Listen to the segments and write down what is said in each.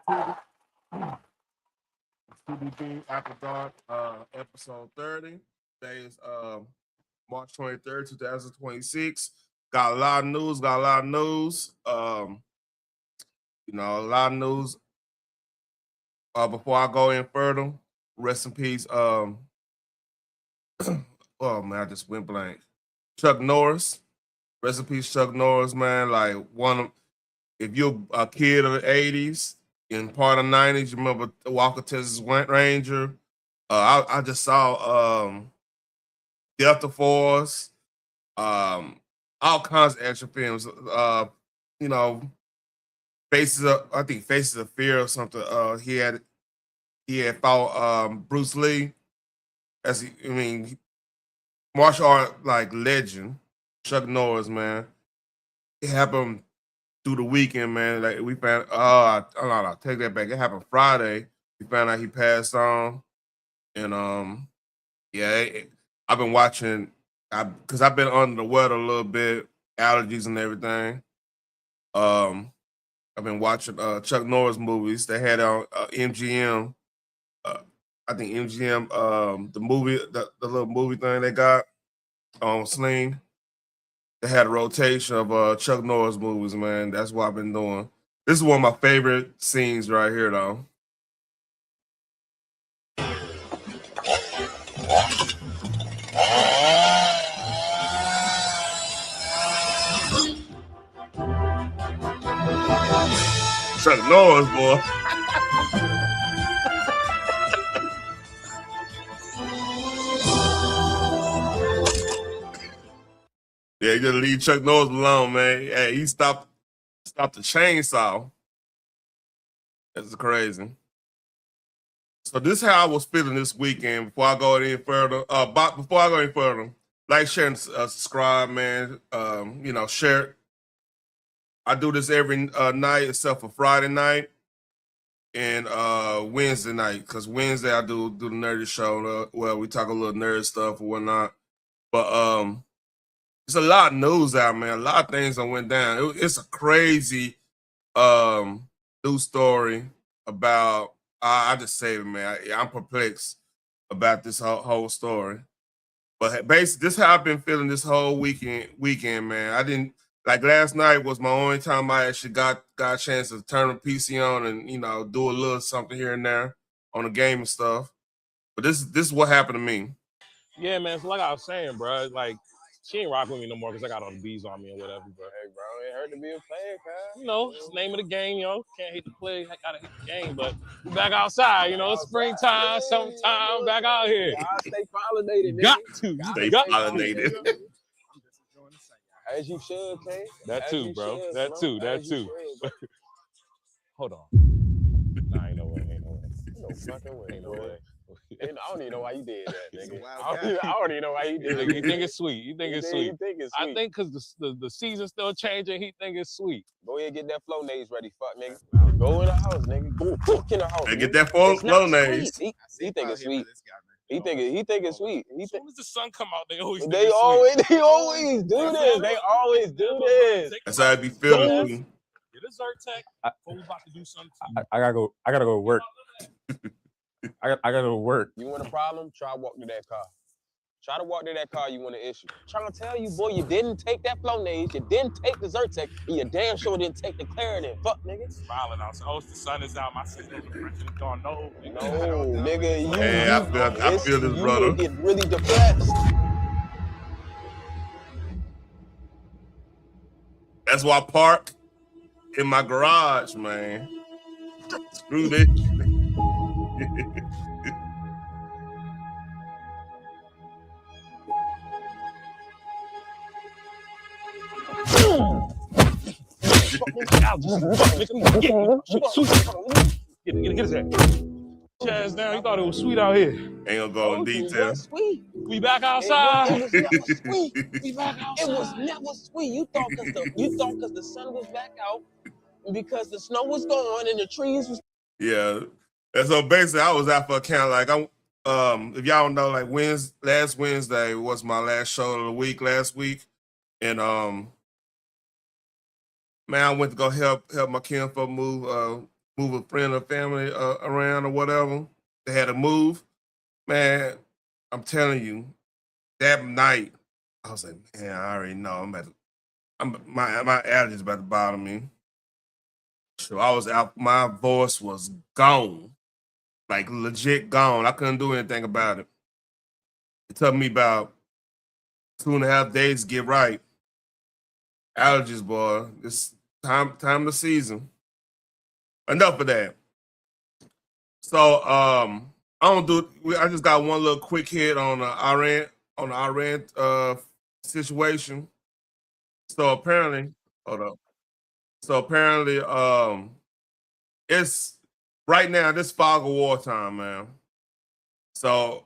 TTB After Dark, episode 30. Today is March 23rd, 2026. Got a lot of news, a lot of news. Before I go in further, rest in peace. Oh man, I just went blank. Chuck Norris. Rest in peace, Chuck Norris, man. Like if you're a kid of the 80s and part of the 90s, you remember Walker Texas Ranger. I just saw Delta Force, all kinds of action films. You know, Faces of Fear or something. He had fought Bruce Lee martial art like legend, Chuck Norris, man. It happened through the weekend, man. Like we found I take that back. It happened Friday. We found out he passed on. And I've been watching because I've been under the weather a little bit, allergies and everything. I've been watching Chuck Norris movies. They had on MGM. I think MGM, the movie, the little movie thing they got on Sling. They had a rotation of Chuck Norris movies, man. That's what I've been doing. This is one of my favorite scenes right here, though. Chuck Norris, boy. Yeah, you gotta leave Chuck Norris alone, man. Hey, he stopped the chainsaw. That's crazy. So this is how I was feeling this weekend. Before I go any further, like, share, and subscribe, man. Share. I do this every night except for Friday night and Wednesday night, because Wednesday I do the nerdy show. We talk a little nerd stuff or whatnot. But there's a lot of news out, man. A lot of things that went down. It's a crazy news story about. I just say it, man. I'm perplexed about this whole story. But basically, this is how I've been feeling this whole weekend, man. I didn't like last night was my only time I actually got a chance to turn the PC on and do a little something here and there on the game and stuff. But this is what happened to me. Yeah, man. So like I was saying, bro, like she ain't rocking with me no more because I got all the bees on me or whatever. But hey, bro, it hurt to be a player, cuz. It's the name of the game, Can't hate the play, gotta hit the game. But we back outside, it's springtime, summertime, back out here. Y'all stay pollinated, nigga. Got to. Stay pollinated. As you should, K. That too, bro. That too. Hold on. Nah, ain't no way. No fucking way. Ain't no way. I don't even know why you did that, nigga. I don't even know why you did that. You think it's sweet. You think it's sweet. I think because the season's still changing, he think it's sweet. Go ahead and get that flow nades ready, fuck, nigga. Go in the house, nigga. Go cook in the house. And get that flow nades. He think it's sweet. He think it's sweet. As soon as the sun come out, they always do this. They always do this. That's how it be feeling. Get a Zyrtec. We about to do something. I gotta go to work. I gotta go to work. You want a problem? Try to walk to that car. Try to walk to that car, you want an issue. Trying to tell you, boy, you didn't take that flow nades, you didn't take the Zyrtec, and you damn sure didn't take the Claritin. Fuck, nigga. Smiling out. So, the sun is out. My sister's gone. No, nigga. Hey, I feel this, brother. You get really depressed. That's why I park in my garage, man. Screw this. Get his head. Chaz down. You thought it was sweet out here. Ain't gonna go in detail. Sweet. We back outside. It was never sweet. We back outside. It was never sweet. You thought because the sun was back out, because the snow was gone and the trees was. Yeah. And so basically, I was out for a count. Like if y'all don't know, like last Wednesday was my last show of the week last week, and man, I went to go help my kinfolk move move a friend or family around or whatever. They had to move. Man, I'm telling you, that night, I was like, man, I already know my allergies about to bother me. So I was out, my voice was gone. Like legit gone. I couldn't do anything about it. It took me about 2.5 days to get right. Allergies, boy. It's time of the season. Enough of that. So I don't do. I just got one little quick hit on the Iran situation. So apparently, hold up. So apparently, it's right now. This fog of war time, man. So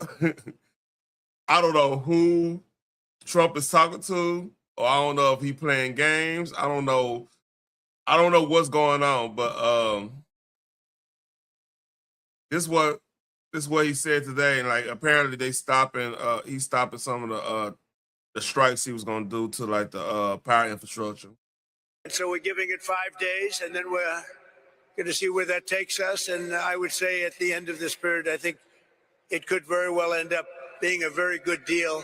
I don't know who Trump is talking to, or I don't know if he playing games. I don't know. I don't know what's going on, but this what he said today, and like apparently they stopping. He's stopping some of the strikes he was going to do to like the power infrastructure. And so we're giving it 5 days, and then we're going to see where that takes us. And I would say at the end of this period, I think it could very well end up being a very good deal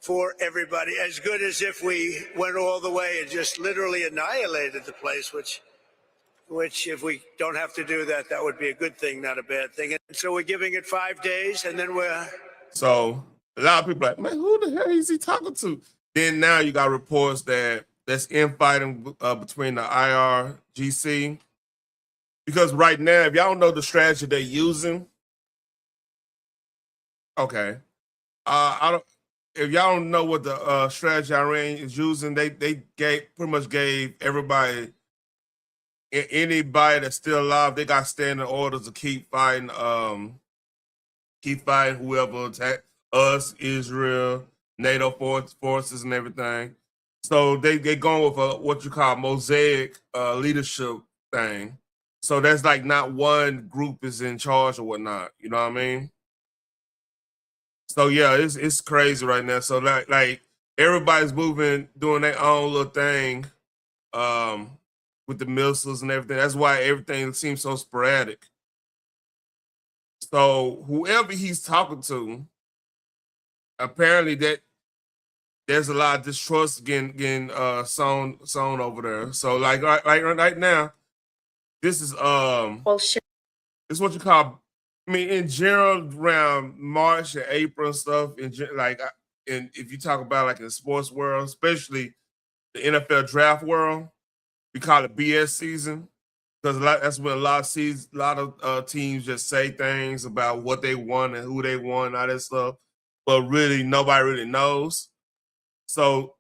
for everybody, as good as if we went all the way and just literally annihilated the place, which if we don't have to do that, that would be a good thing, not a bad thing. And so we're giving it 5 days, and then we're... So a lot of people are like, man, who the hell is he talking to? Then now you got reports that there's infighting between the IRGC. Because right now, if y'all don't know the strategy they're using, okay. I don't. If y'all don't know what the strategy Iran is using, they pretty much gave everybody, anybody that's still alive, they got standing orders to keep fighting whoever attack us, Israel, NATO forces, and everything. So they going with a, what you call mosaic leadership thing. So that's like not one group is in charge or whatnot. You know what I mean? So yeah, it's crazy right now. So like everybody's moving, doing their own little thing, with the missiles and everything. That's why everything seems so sporadic. So whoever he's talking to, apparently that there's a lot of distrust getting sown over there. So like right now, this is Well, shit. it's what you call. I mean, in general, around March and April and stuff, and if you talk about like in the sports world, especially the NFL draft world, we call it BS season because that's when a lot of teams just say things about what they won and who they won, and all that stuff, but really nobody really knows. So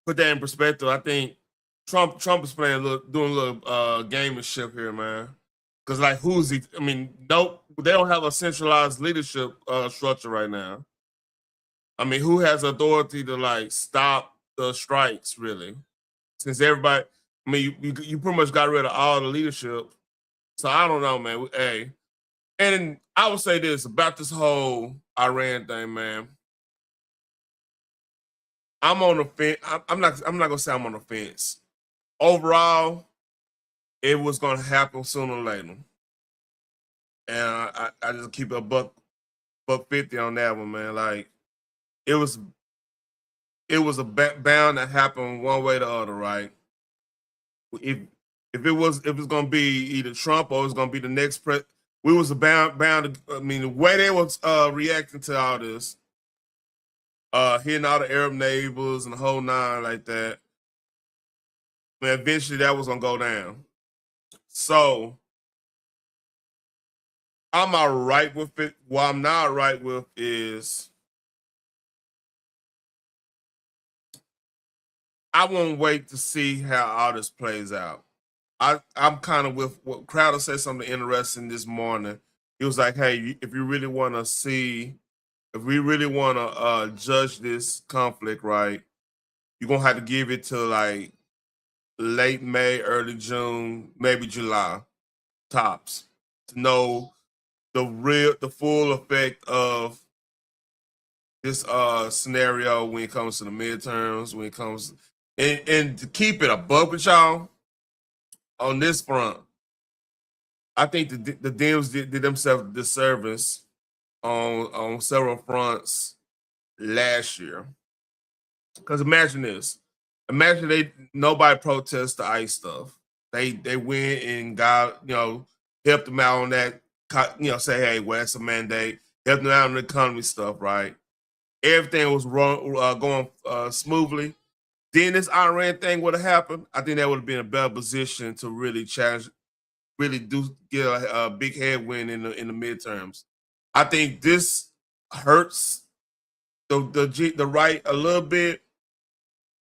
put that in perspective. I think Trump is doing a little gamemanship here, man. Because like, who's he? I mean, nope, they don't have a centralized leadership structure right now. I mean, who has authority to like stop the strikes? Really, since everybody, I mean, you pretty much got rid of all the leadership. So I don't know, man. Hey, and I would say this about this whole Iran thing, man. I'm on the fence. I'm not gonna say I'm on the fence. Overall, it was gonna happen sooner or later, and I just keep a buck 50 on that one, man. Like it was bound to happen one way or the other, right? If it was gonna be either Trump or it was gonna be the next we was bound to. I mean, the way they was reacting to all this, hitting all the Arab neighbors and the whole nine like that. Man, eventually that was gonna go down. So I'm all right with it. What I'm not right with is I won't wait to see how all this plays out. I'm kind of with what Crowder said something interesting this morning. He was like, hey, if you really want to see, if we really want to judge this conflict, right, you're going to have to give it to like late May, early June, maybe July, tops, to know the full effect of this scenario when it comes to the midterms, when it comes and to keep it above with y'all. on this front, I think the Dems did themselves a disservice on several fronts last year. Because imagine this. Imagine nobody protests the ICE stuff. They went and got, helped them out on that, say, hey, well, that's a mandate. Helped them out on the economy stuff, right? Everything was going smoothly. Then this Iran thing would have happened. I think that would have been a better position to really challenge, really get a big headwind in the midterms. I think this hurts the right a little bit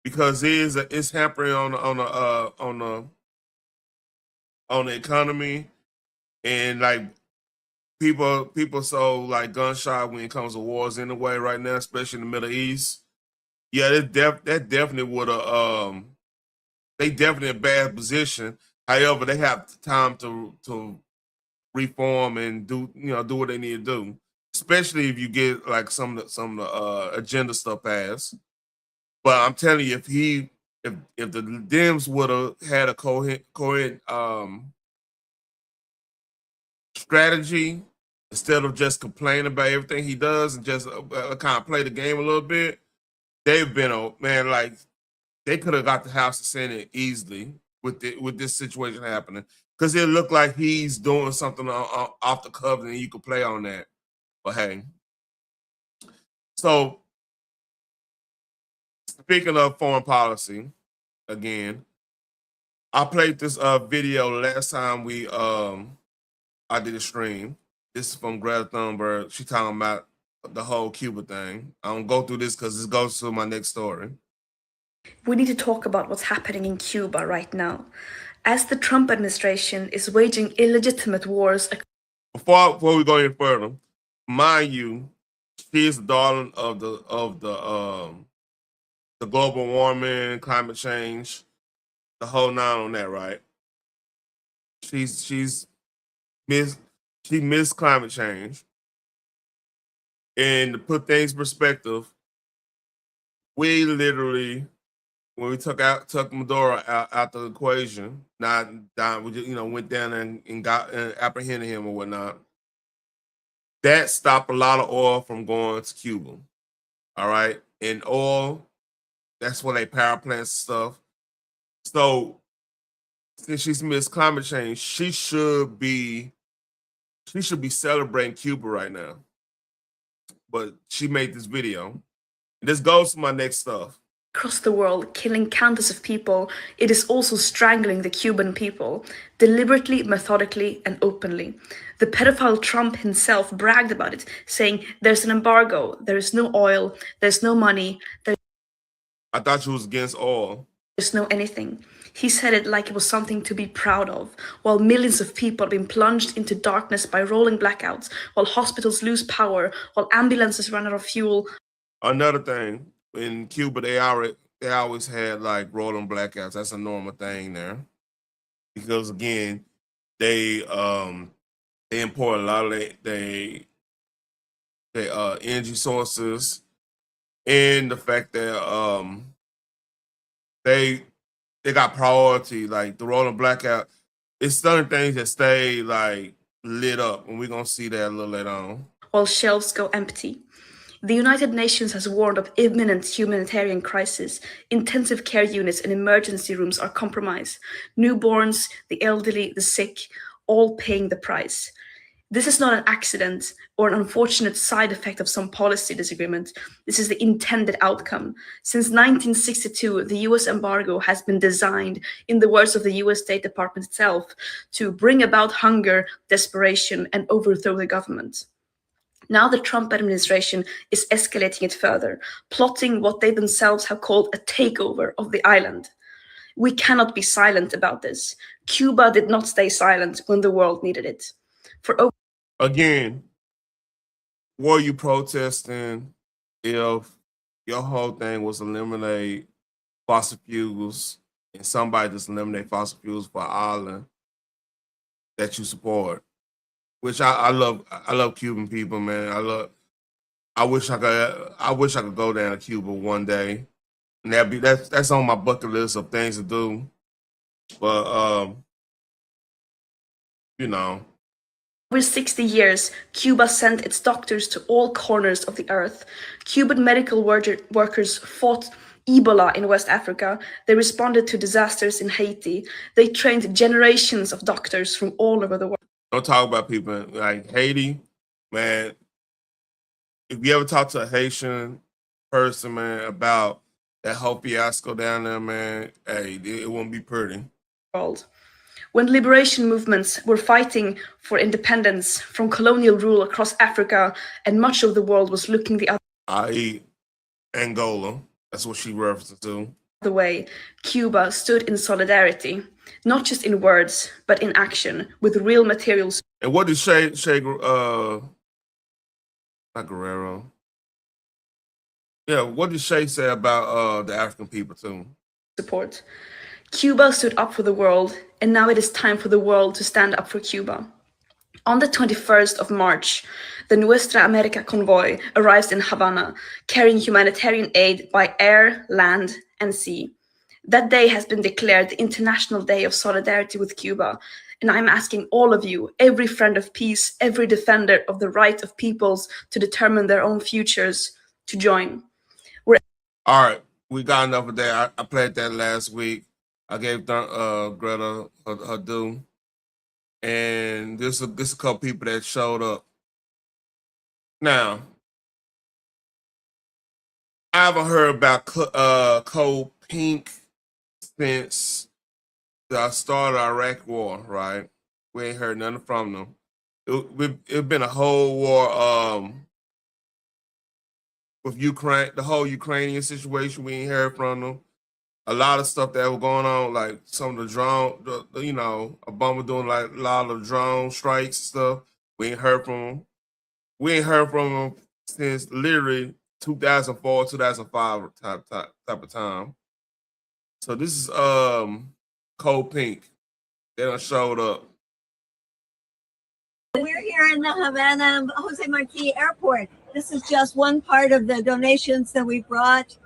because it's hampering on the economy, and like people so like gun shy when it comes to wars anyway right now, especially in the Middle East. Yeah, that definitely would have they definitely in a bad position. However, they have time to reform and do what they need to do, especially if you get like some of the agenda stuff passed. But I'm telling you, if the Dems would have had a coherent strategy instead of just complaining about everything he does and just kind of play the game a little bit, they've been like they could have got the House and Senate easily with this situation happening, because it looked like he's doing something off the cuff and you could play on that. But hey, so speaking of foreign policy, again, I played this video last time I did a stream. This is from Greta Thunberg. She talking about the whole Cuba thing. I don't go through this because this goes to my next story. We need to talk about what's happening in Cuba right now, as the Trump administration is waging illegitimate wars. Before we go any further, mind you, she is the darling of the global warming, climate change, the whole nine on that, right? She missed climate change. And to put things in perspective, we literally, when we took Maduro out the equation, we just, went down and got apprehended him or whatnot. That stopped a lot of oil from going to Cuba. All right, and oil, that's where they power plants and stuff. So since she's missed climate change, she should be celebrating Cuba right now. But she made this video. This goes to my next stuff. Across the world, killing countless of people, it is also strangling the Cuban people, deliberately, methodically, and openly. The pedophile Trump himself bragged about it, saying, "There's an embargo, there is no oil, there's no money, I thought you was against oil. There's no anything." He said it like it was something to be proud of, while millions of people have been plunged into darkness by rolling blackouts, while hospitals lose power, while ambulances run out of fuel. Another thing, in Cuba, they always had like rolling blackouts. That's a normal thing there, because again, they import a lot of their energy sources, and the fact that they got priority, like the rolling blackout. It's certain things that stay like lit up, and we're gonna see that a little later on. While shelves go empty. The United Nations has warned of imminent humanitarian crisis. Intensive care units and emergency rooms are compromised. Newborns, the elderly, the sick, all paying the price. This is not an accident or an unfortunate side effect of some policy disagreement. This is the intended outcome. Since 1962, the US embargo has been designed, in the words of the US State Department itself, to bring about hunger, desperation, and overthrow the government. Now the Trump administration is escalating it further, plotting what they themselves have called a takeover of the island. We cannot be silent about this. Cuba did not stay silent when the world needed it. Again, were you protesting if your whole thing was eliminate fossil fuels and somebody just eliminate fossil fuels for an island that you support? Which I love Cuban people, man. I wish I could go down to Cuba one day. And that's on my bucket list of things to do. But you know. Over 60 years, Cuba sent its doctors to all corners of the earth. Cuban medical workers fought Ebola in West Africa. They responded to disasters in Haiti. They trained generations of doctors from all over the world. Don't talk about people like Haiti, man. If you ever talk to a Haitian person, man, about that whole fiasco down there, man, hey, it won't be pretty. When liberation movements were fighting for independence from colonial rule across Africa, and much of the world was looking the i.e. Angola, that's what she references to. other way, Cuba stood in solidarity, not just in words, but in action, with real materials. And what did Shay not Guerrero. Yeah, what did Shay say about the African people too? Support. Cuba stood up for the world, and now it is time for the world to stand up for Cuba. On the 21st of March, the Nuestra America convoy arrives in Havana, carrying humanitarian aid by air, land, and sea. That day has been declared the International Day of Solidarity with Cuba, and I'm asking all of you, every friend of peace, every defender of the right of peoples to determine their own futures, to join. All right, we got enough of that. I played that last week. I gave Greta her due. And this a couple people that showed up. Now, I haven't heard about Cold Pink since the start of the Iraq war, right? We ain't heard nothing from them. It's been a whole war with Ukraine, the whole Ukrainian situation. We ain't heard from them. A lot of stuff that was going on, like some of the drone, Obama doing like a lot of drone strikes and stuff. We ain't heard from them. We ain't heard from them since literally 2004, 2005 type of time. So this is Cold Pink. They done showed up. We're here in the Havana Jose Marti Airport. This is just one part of the donations that we brought.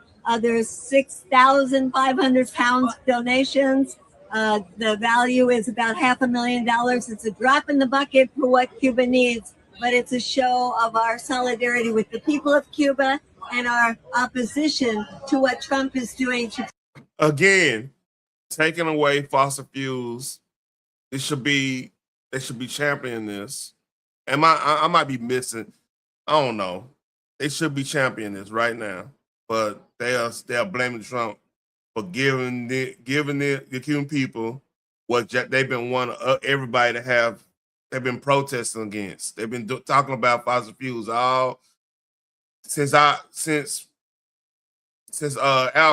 There's 6,500 pounds donations. The value is about $500,000. It's a drop in the bucket for what Cuba needs, but it's a show of our solidarity with the people of Cuba and our opposition to what Trump is doing. Again, taking away fossil fuels. They should be championing this. I might be missing. I don't know. They should be championing this right now. But they are blaming Trump for giving the Cuban people what they've been wanting everybody to have. They've been protesting against. They've been talking about fossil fuels all since Al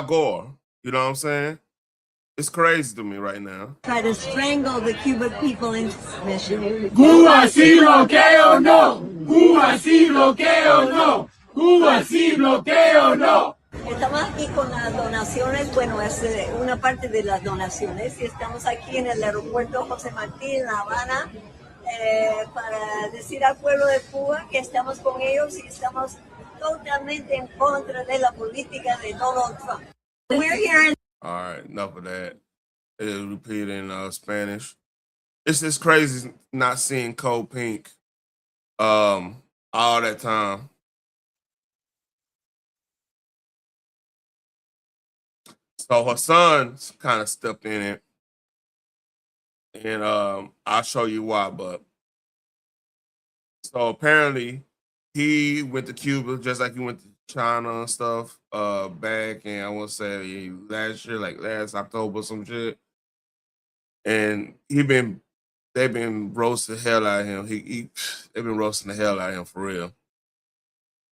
Gore. You know what I'm saying? It's crazy to me right now. Try to strangle the Cuban people into submission. Cuba sí bloqueo no. Cuba sí bloqueo no. Cuba sí bloqueo no. Estamos aquí con las donaciones, bueno, es una parte de las donaciones y estamos aquí en el aeropuerto José Martí, en La Habana, para decir al pueblo de Cuba que estamos con ellos y estamos totalmente en contra de la política de Donald Trump. We're here in... All right, enough of that. It is repeated in Spanish. It's just crazy not seeing Cold Pink all that time. So her son kind of stepped in it, and I'll show you why. But so apparently he went to Cuba just like he went to China and stuff back in, I want to say last year, like last October, some shit. And they've been roasting the hell out of him. They've been roasting the hell out of him for real.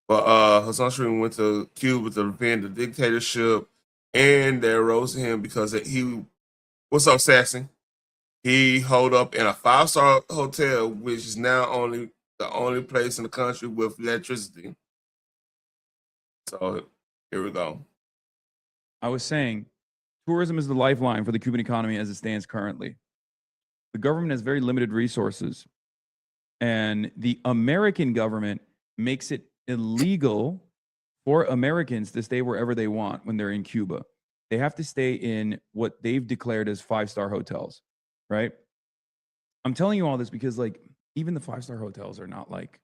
But Hassan Shreen went to Cuba to defend the dictatorship, and they're roasting him because what's up, Saxon? He holed up in a 5-star hotel, which is now the only place in the country with electricity. So here we go. I was saying, tourism is the lifeline for the Cuban economy as it stands currently. The government has very limited resources, and the American government makes it illegal for Americans to stay wherever they want when they're in Cuba. They have to stay in what they've declared as 5-star hotels, right? I'm telling you all this because like even the 5-star hotels are not like,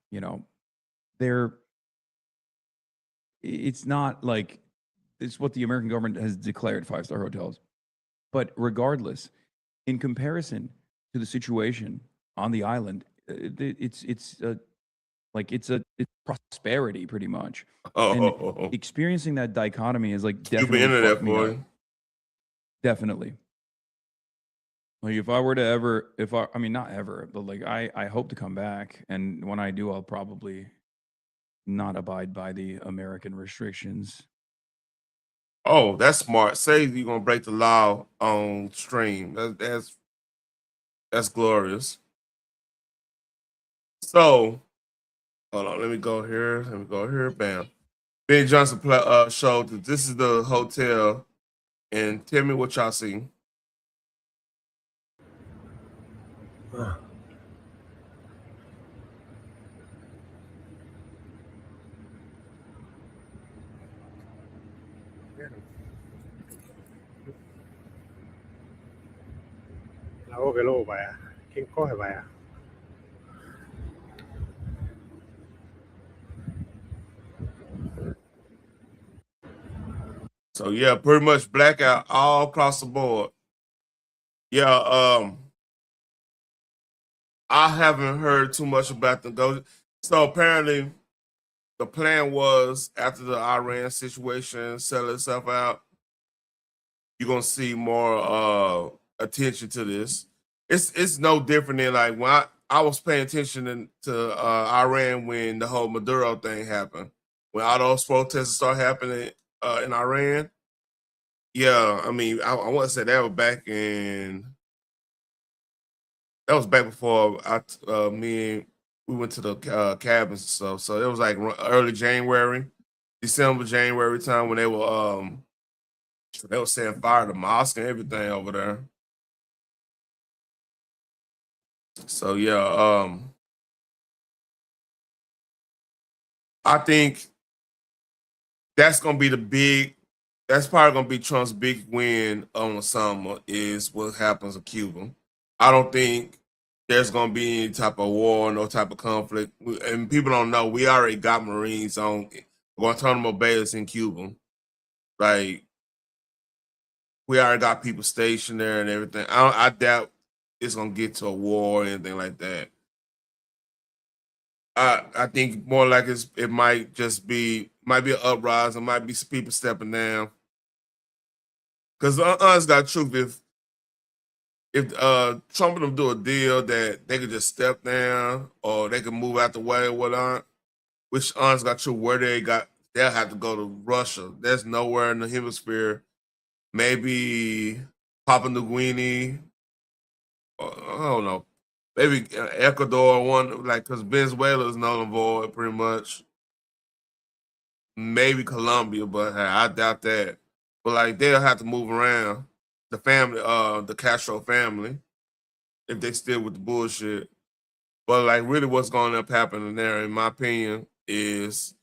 it's not like it's what the American government has declared 5-star hotels. But regardless, in comparison to the situation on the island, it's prosperity pretty much. And experiencing that dichotomy is like You've definitely been into that fucked me for up. you. Definitely. Like if I were to ever, I mean not ever, but like I hope to come back, and when I do, I'll probably not abide by the American restrictions. Oh, that's smart. Say you're gonna break the law on stream. That's glorious. So hold on, let me go here. Let me go here. Bam. Ben Johnson showed that this is the hotel, and tell me what y'all see. Ako kailan ba ya? King ko ba ya? So yeah, pretty much blackout all across the board. Yeah, I haven't heard too much about the go. So apparently, the plan was after the Iran situation settle itself out, you're gonna see more attention to this. It's no different than like when I was paying attention to Iran when the whole Maduro thing happened, when all those protests started happening in Iran. Yeah, I mean, I want to say that was back in. That was back before we went to the cabins and stuff. So it was like early January, December, January time when they were setting fire to mosque and everything over there. So yeah, I think that's gonna be that's probably gonna be Trump's big win on the summer is what happens in Cuba. I don't think there's gonna be any type of war, no type of conflict. And people don't know we already got Marines on Guantanamo Bay in Cuba. Like we already got people stationed there and everything. I doubt it's gonna get to a war or anything like that. I think more like it might just be an uprising, might be some people stepping down. Because honest got truth, if Trump and them do a deal that they could just step down or they could move out the way or whatnot, which honest got true where they'll have to go to Russia. There's nowhere in the hemisphere. Maybe Papua New Guinea. I don't know. Maybe Ecuador one because Venezuela is null and void pretty much. Maybe Colombia, but hey, I doubt that. But like they'll have to move around the family, the Castro family, if they still with the bullshit. But like really what's going to end up happening there, in my opinion, is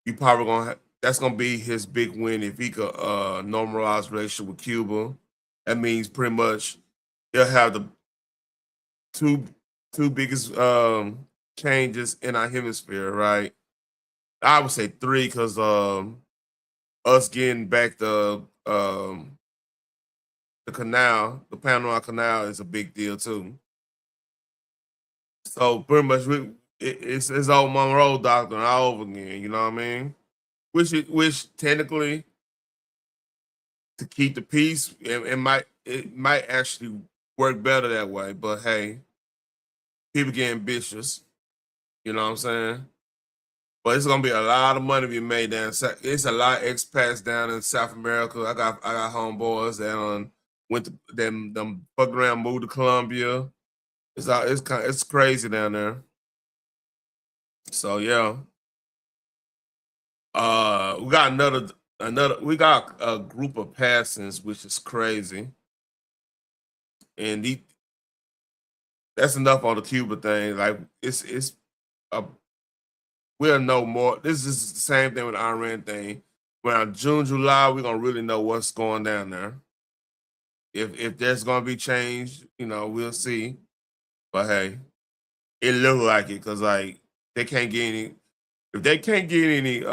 you probably that's gonna be his big win if he could normalize relationship with Cuba. That means pretty much he'll have the two biggest changes in our hemisphere, right? I would say three because us getting back the canal, the Panama Canal is a big deal too. So pretty much it's old Monroe doctrine all over again. You know what I mean? Which technically to keep the peace, it might actually work better that way. But hey, people get ambitious. You know what I'm saying? But it's gonna be a lot of money to be made down. It's a lot of expats down in South America. I got homeboys that went to them fucked around, moved to Colombia. It's crazy down there. So yeah. We got we got a group of passings, which is crazy. And that's enough on the Cuba thing. Like we'll know more. This is the same thing with the Iran thing. Around June, July, we're gonna really know what's going down there. If there's gonna be change, we'll see. But hey, it look like it because like they can't get any. If they can't get any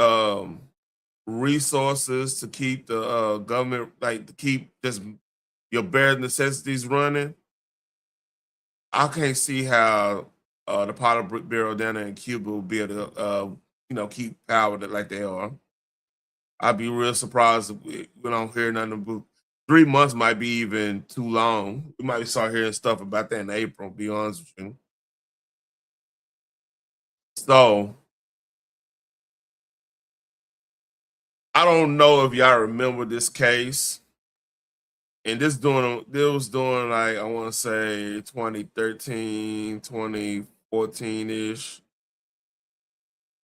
resources to keep the government, like to keep just your bare necessities running, I can't see how the Bureau down there in Cuba will be able to, keep power like they are. I'd be real surprised if we don't hear nothing about 3 months might be even too long. We might start hearing stuff about that in April, to be honest with you. So I don't know if y'all remember this case. And this was doing like I want to say 2013, 2014-ish.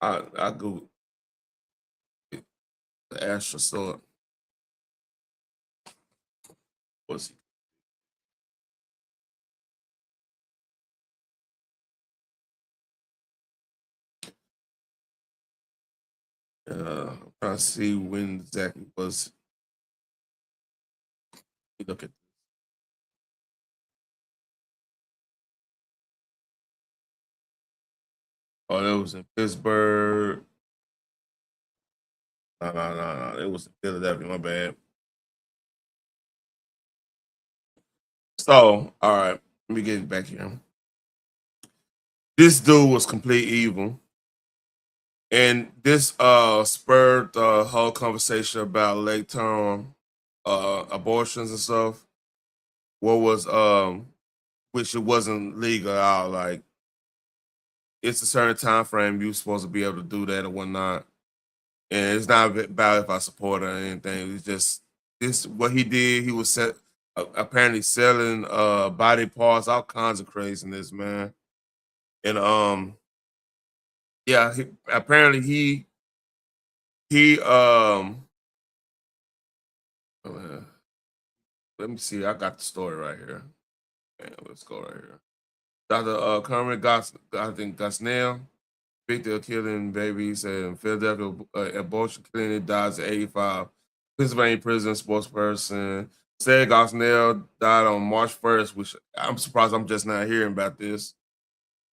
I go the Astra sword. Was he? I'm trying to see when exactly was. Look at. Oh, it was in Pittsburgh. No. It was in Philadelphia. My bad. So, all right, let me get back here. This dude was complete evil, and this spurred the whole conversation about late term abortions and stuff. What was which it wasn't legal at all. Like it's a certain time frame you're supposed to be able to do that or whatnot. And it's not about if I support it or anything. It's just this what he did. He was apparently selling body parts, all kinds of craziness, man. And yeah, apparently he uh, let me see. I got the story right here. Man, let's go right here. Dr. Carmen I think Gosnell, victim of killing babies in Philadelphia abortion clinic, dies at 85. Pennsylvania prison spokesperson said Gosnell died on March 1st, which I'm surprised I'm just not hearing about this.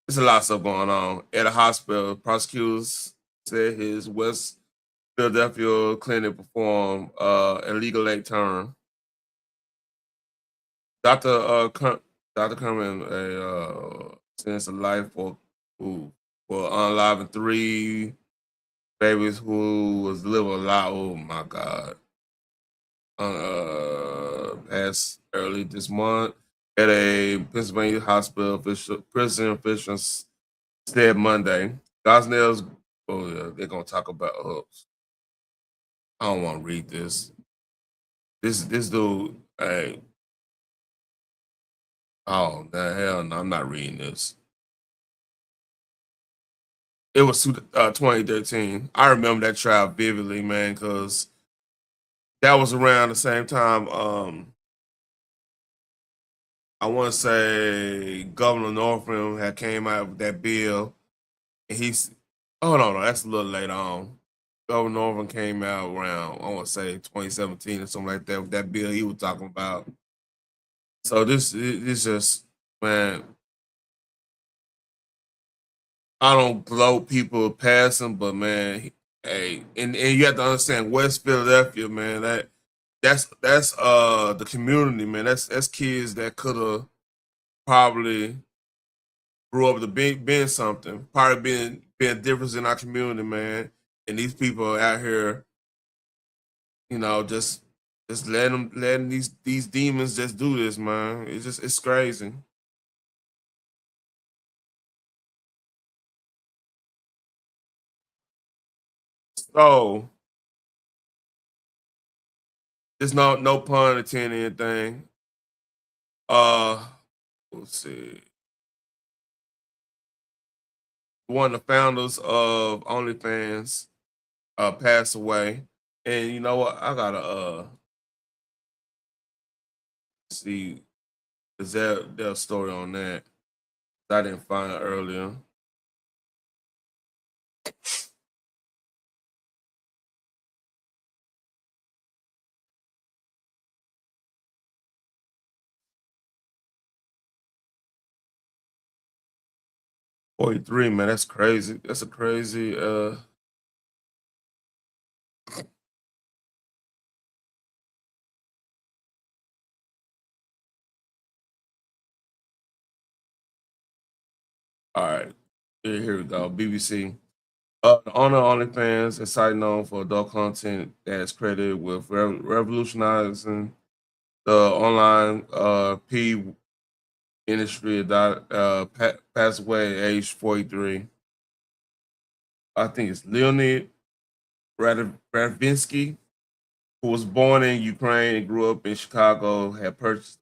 There's a lot of stuff going on. At a hospital, prosecutors said his West Philadelphia clinic performed illegal late term. Dr. Dr. Kerman sentenced to life for unaliving 3 babies who was living a lot. Oh my God. Passed early this month at a Pennsylvania hospital prison officials said Monday. Gosnell's, oh yeah, they're gonna talk about I don't want to read this. This dude, hey, oh the hell no, I'm not reading this. It was 2013. I remember that trial vividly, man, because that was around the same time. I want to say Governor Northam had came out with that bill, and he's. Oh no, that's a little later on. Governor Northam came out around I want to say 2017 or something like that with that bill he was talking about. So this just man. I don't gloat people passing, but man, hey, and you have to understand West Philadelphia, man. That's the community, man. That's kids that could have probably grew up to been something, probably been a difference in our community, man. And these people are out here, just letting these demons just do this, man. It's crazy. So there's no pun intended anything. Let's see. One of the founders of Onlyfans passed away. And you know what? I gotta see is there a story on that? I didn't find it earlier. 43, man, that's crazy. That's a crazy. All right, here we go. BBC. The owner of Onlyfans is site known for adult content that is credited with revolutionizing the online P industry. Passed away at age 43. I think it's Leonid Radvinsky, who was born in Ukraine and grew up in Chicago. Had purchased.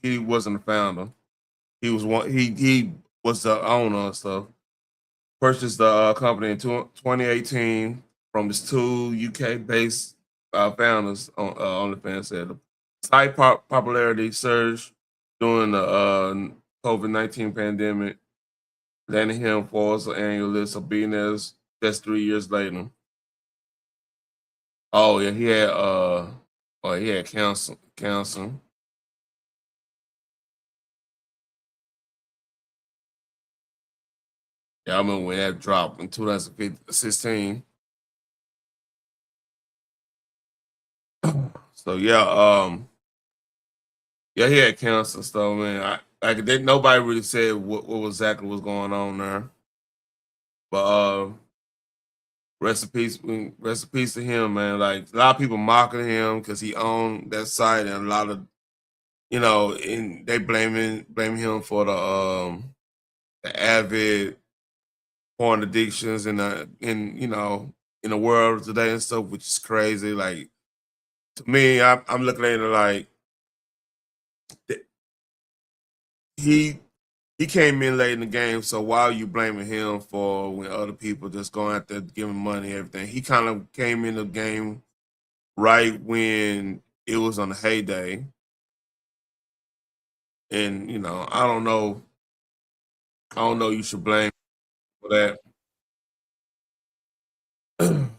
He wasn't a founder. He was one. He was the owner and stuff. Purchased the company in 2018 from his two UK-based founders. OnlyFans said the site popularity surged during the COVID-19 pandemic, landing him fourth on the annual list of billionaires just 3 years later. Oh yeah, he had cancer. Yeah, I remember when that dropped in 2016. So yeah, yeah, he had cancer and stuff, man. Nobody really said what exactly was going on there. But rest in peace to him, man. Like a lot of people mocking him because he owned that site, and a lot of and they blaming him for the avid porn addictions in the world today and stuff, which is crazy. Like to me, I'm looking at it like he came in late in the game, so why are you blaming him for when other people just going out there giving money and everything? He kind of came in the game right when it was on the heyday. And I don't know. You should blame for that. Let's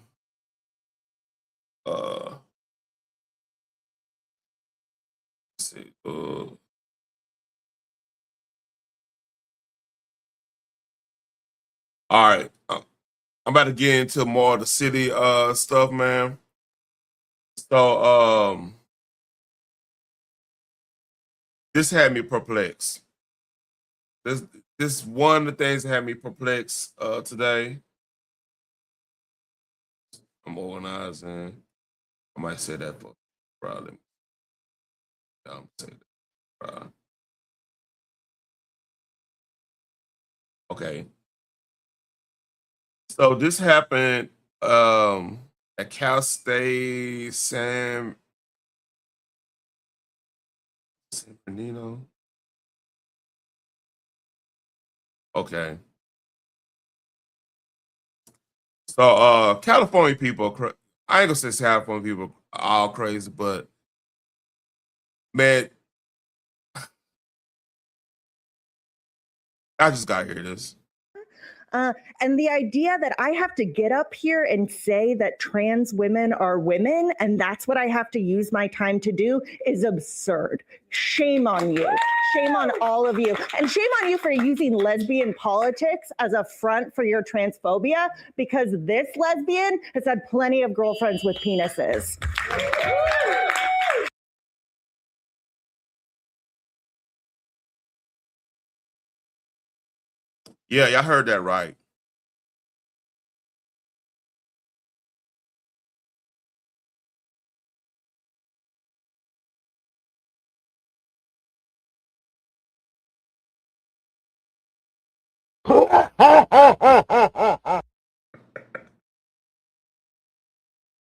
see. All right. I'm about to get into more of the city stuff, man. So this had me perplexed. This one of the things that had me perplexed today. I'm organizing. I might say that for probably. I'm saying that. Okay. So this happened at Cal State San Bernardino. Okay. So California people, I ain't gonna say California people are all crazy, but man, I just gotta hear this. And the idea that I have to get up here and say that trans women are women and that's what I have to use my time to do is absurd. Shame on you. Shame on all of you. And shame on you for using lesbian politics as a front for your transphobia, because this lesbian has had plenty of girlfriends with penises. Yeah, y'all heard that right.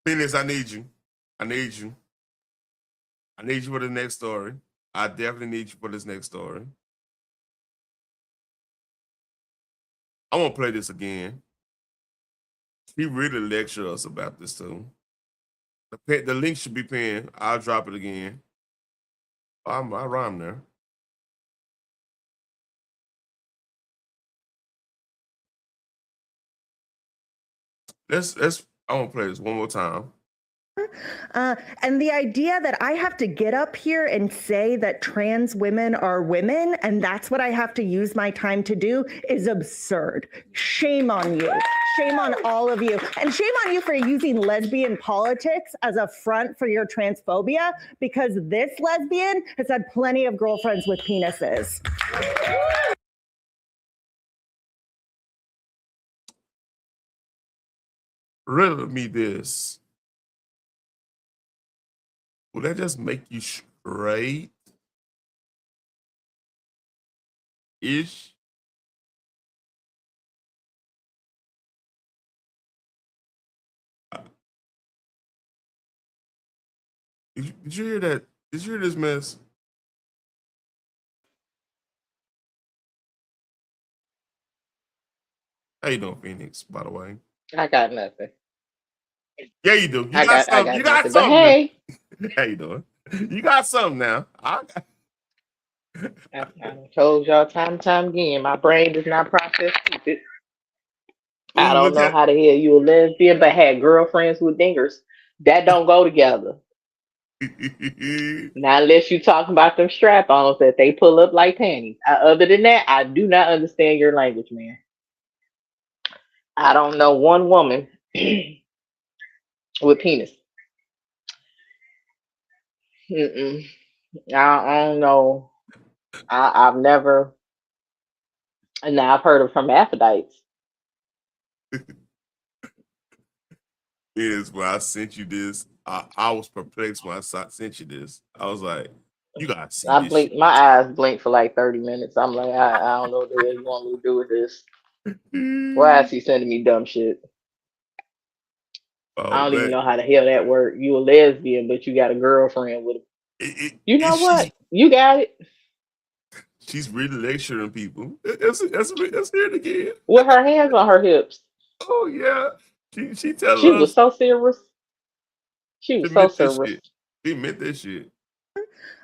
Phoenix, I need you. I need you. I need you for the next story. I definitely need you for this next story. I won't play this again. He really lectured us about this too. The link should be pinned. I'll drop it again. I rhyme there. Let's I want to play this one more time. And the idea that I have to get up here and say that trans women are women and that's what I have to use my time to do is absurd. Shame on you. Shame on all of you. And shame on you for using lesbian politics as a front for your transphobia, because this lesbian has had plenty of girlfriends with penises. Riddle me this. Will that just make you straight? Ish? Did you hear that? Did you hear this mess? How you doing, Phoenix, by the way? I got nothing. Yeah, you do. You I got something. got You got nothing. But something. hey, How you doing? You got something now. I told y'all time and time again, my brain does not process stupid. I don't Look know at how the hell you a lesbian but had girlfriends with dingers. That don't go together. Now, unless you talking about them strap-ons that they pull up like panties. Other than that, I do not understand your language, man. I don't know one woman with penis. Mm-mm. I don't know. I've never. And now I've heard of hermaphrodites. is when I sent you this. I was perplexed when I sent you this. I was like, you gotta see I this blink. shit. My eyes blink for like 30 minutes. I'm like, I don't know what the hell you want me to do with this. Why is he sending me dumb shit? I Oh don't even man, know how the hell that works. You a lesbian, but you got a girlfriend with. You know what? You got it. She's really lecturing people. Let's hear it again. With her hands on her hips. Oh yeah, she telling She was us so serious. She she was so meant this serious. shit. She meant this shit.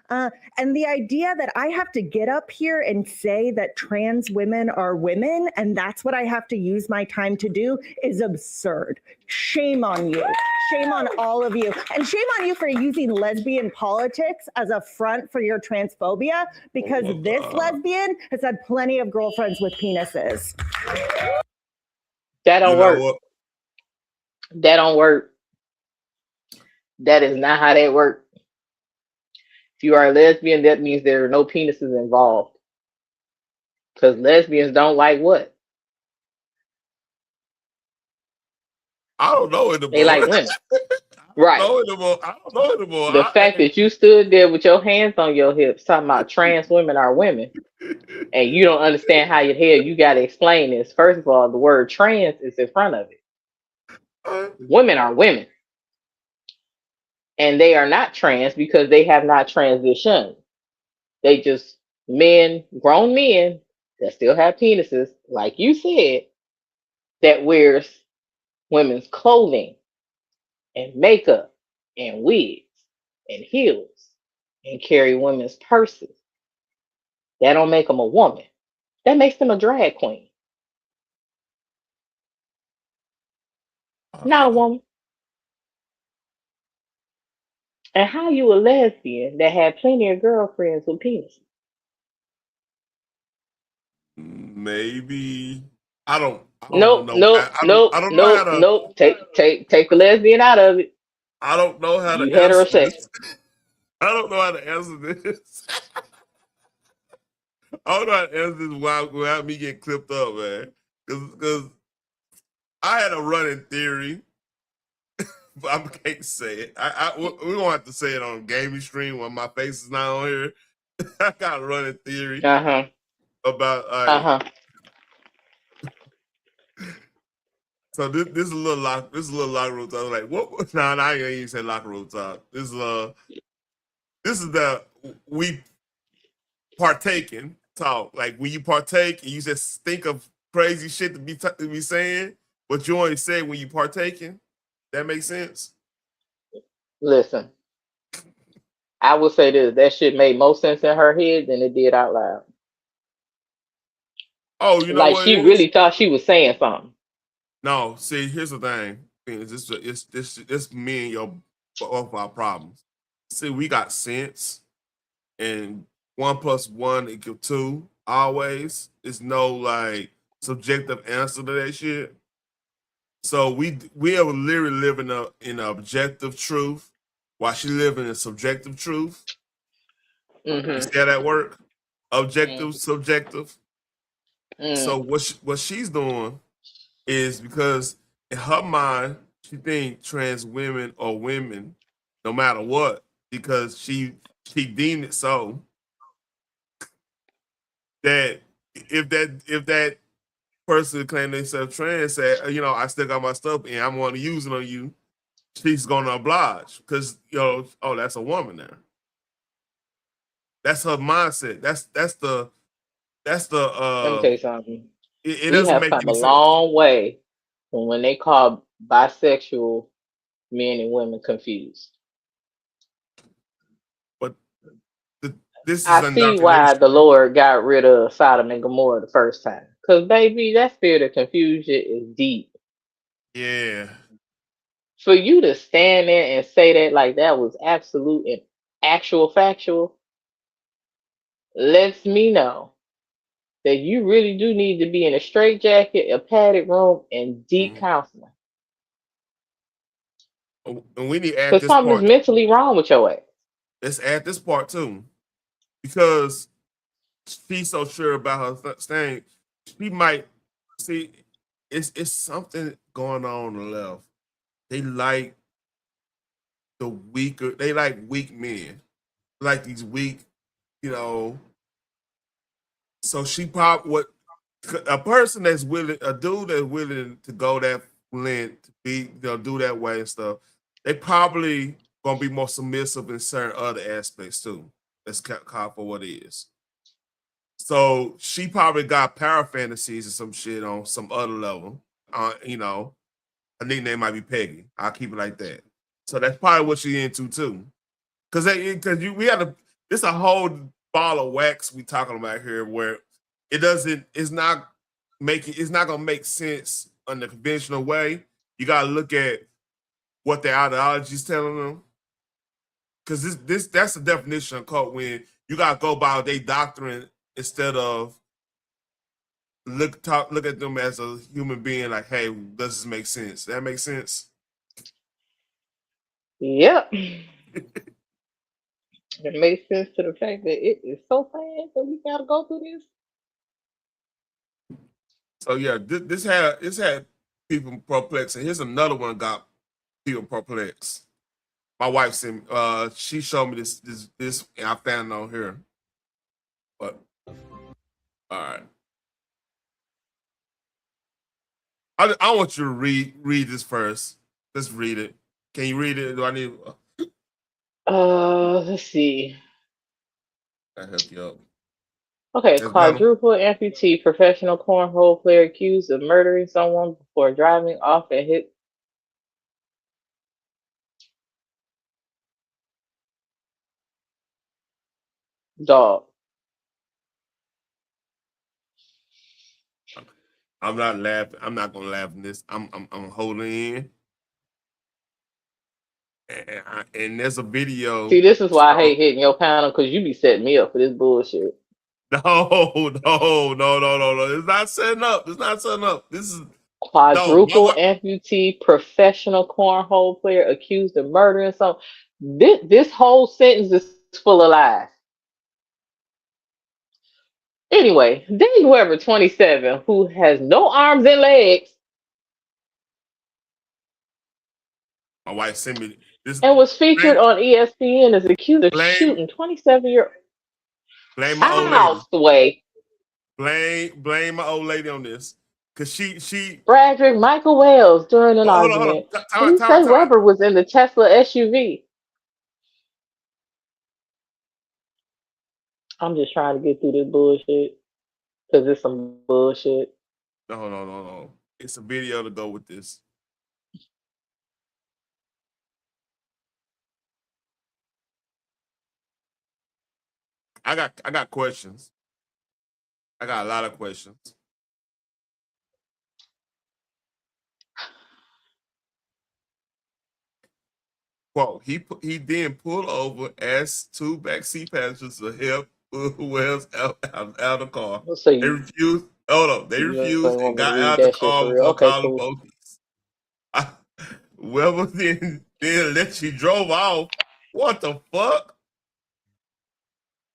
And the idea that I have to get up here and say that trans women are women and that's what I have to use my time to do is absurd. Shame on you. Shame on all of you. And shame on you for using lesbian politics as a front for your transphobia, because this lesbian has had plenty of girlfriends with penises. That don't work. What? That don't work. That is not how that works. If you are a lesbian, that means there are no penises involved. Because lesbians don't like what? I don't know anymore. They like women. Right. I don't know anymore. The fact that you stood there with your hands on your hips talking about trans women are women, and you don't understand how the hell you got to explain this. First of all, the word trans is in front of it. Women are women. And they are not trans because they have not transitioned. They just grown men that still have penises, like you said, that wears women's clothing and makeup and wigs and heels and carry women's purses. That don't make them a woman. That makes them a drag queen. Not a woman. And how you a lesbian that had plenty of girlfriends with penises? Maybe I don't Nope. know. I don't know how to. Take the lesbian out of it. I don't know how to You answer heterosexual. this. I don't know how to answer this. I don't know how to answer this without me getting clipped up, man. Because I had a running theory, but I can't say it. We don't have to say it on gaming stream when my face is not on here. I got a running theory about So this is a little locker room talk. I was like, what? No, I ain't even say locker room talk. This is the we partaking talk. Like when you partake and you just think of crazy shit to be saying, but you only say when you partaking. That makes sense. Listen, I will say this: that shit made more sense in her head than it did out loud. Oh, you know like what? She really thought she was saying something. No, see, here's the thing. It's me and your both our problems. See, we got sense, and 1+1 = 2 always. It's no like subjective answer to that shit. So we are literally living in an objective truth while she living in subjective truth. You see how that work? Objective, subjective. So what she's doing is because in her mind she think trans women are women no matter what because she deemed it so that if that person claim themselves trans said I still got my stuff and I'm going to use it on you, she's going to oblige because oh, that's a woman there. That's her mindset. That's the Let me tell you something. it We doesn't have make come any a sense. long way from when they call bisexual men and women confused. But this is I see why the Lord got rid of Sodom and Gomorrah the first time. Because, baby, that spirit of confusion is deep. Yeah. For you to stand there and say that like that was absolute and actual factual lets me know that you really do need to be in a straitjacket, a padded room, and deep counseling. And we need to add Because this something is part. mentally wrong with your ass. Let's add this part too, because she's so sure about her thing. She might see it's something going on the left. They like the weaker. They like weak men, like these weak, you know. So she probably what a person that's willing, a dude that's willing to go that length, to be, do that way and stuff. They probably gonna be more submissive in certain other aspects too. That's called for what it is. So she probably got power fantasies or some shit on some other level. Her nickname might be Peggy. I'll keep it like that. So that's probably what she into too. We had it's a whole ball of wax we talking about here where it's not gonna make sense in the conventional way. You gotta look at what their ideology is telling them. Because that's the definition of cult, when you gotta go by their doctrine instead of look at them as a human being. Like, hey, does this make sense? That makes sense. Yep. It makes sense to the fact that it is so fast that we gotta go through this. So yeah, this had people perplexed, and here's another one got people perplexed. My wife sent she showed me this, and I found it on here. But all right, I want you to read this first. Let's read it. Can you read it? Do I need? Let's see. I help you out. Okay, That's better. quadruple amputee professional cornhole player accused of murdering someone before driving off and hit. Dog. I'm not laughing. I'm not gonna laugh in this. I'm holding in. And there's a video. See, this is why I hate hitting your panel, because you be setting me up for this bullshit. No. It's not setting up. It's not setting up. This is Quadruple amputee professional cornhole player accused of murdering someone. This whole sentence is full of lies. Anyway, Dave Weber, 27, who has no arms and legs, my wife sent me this, and was featured on ESPN as accused of shooting 27-year-old. Blame my old lady. Houseway. Blame my old lady on this, because she Bradrick Michael Wells during an hold argument. on. Police say Weber was in the Tesla SUV. I'm just trying to get through this bullshit because it's some bullshit. No. It's a video to go with this. I got questions. I got a lot of questions. quote, he then pulled over, asked two backseat passengers to help Wells out of the car. So They you, refused. Hold up. so They you refused ain't and want me to got read out of the that shit car for real? before Okay, calling cool. police. Weber then she drove off. What the fuck?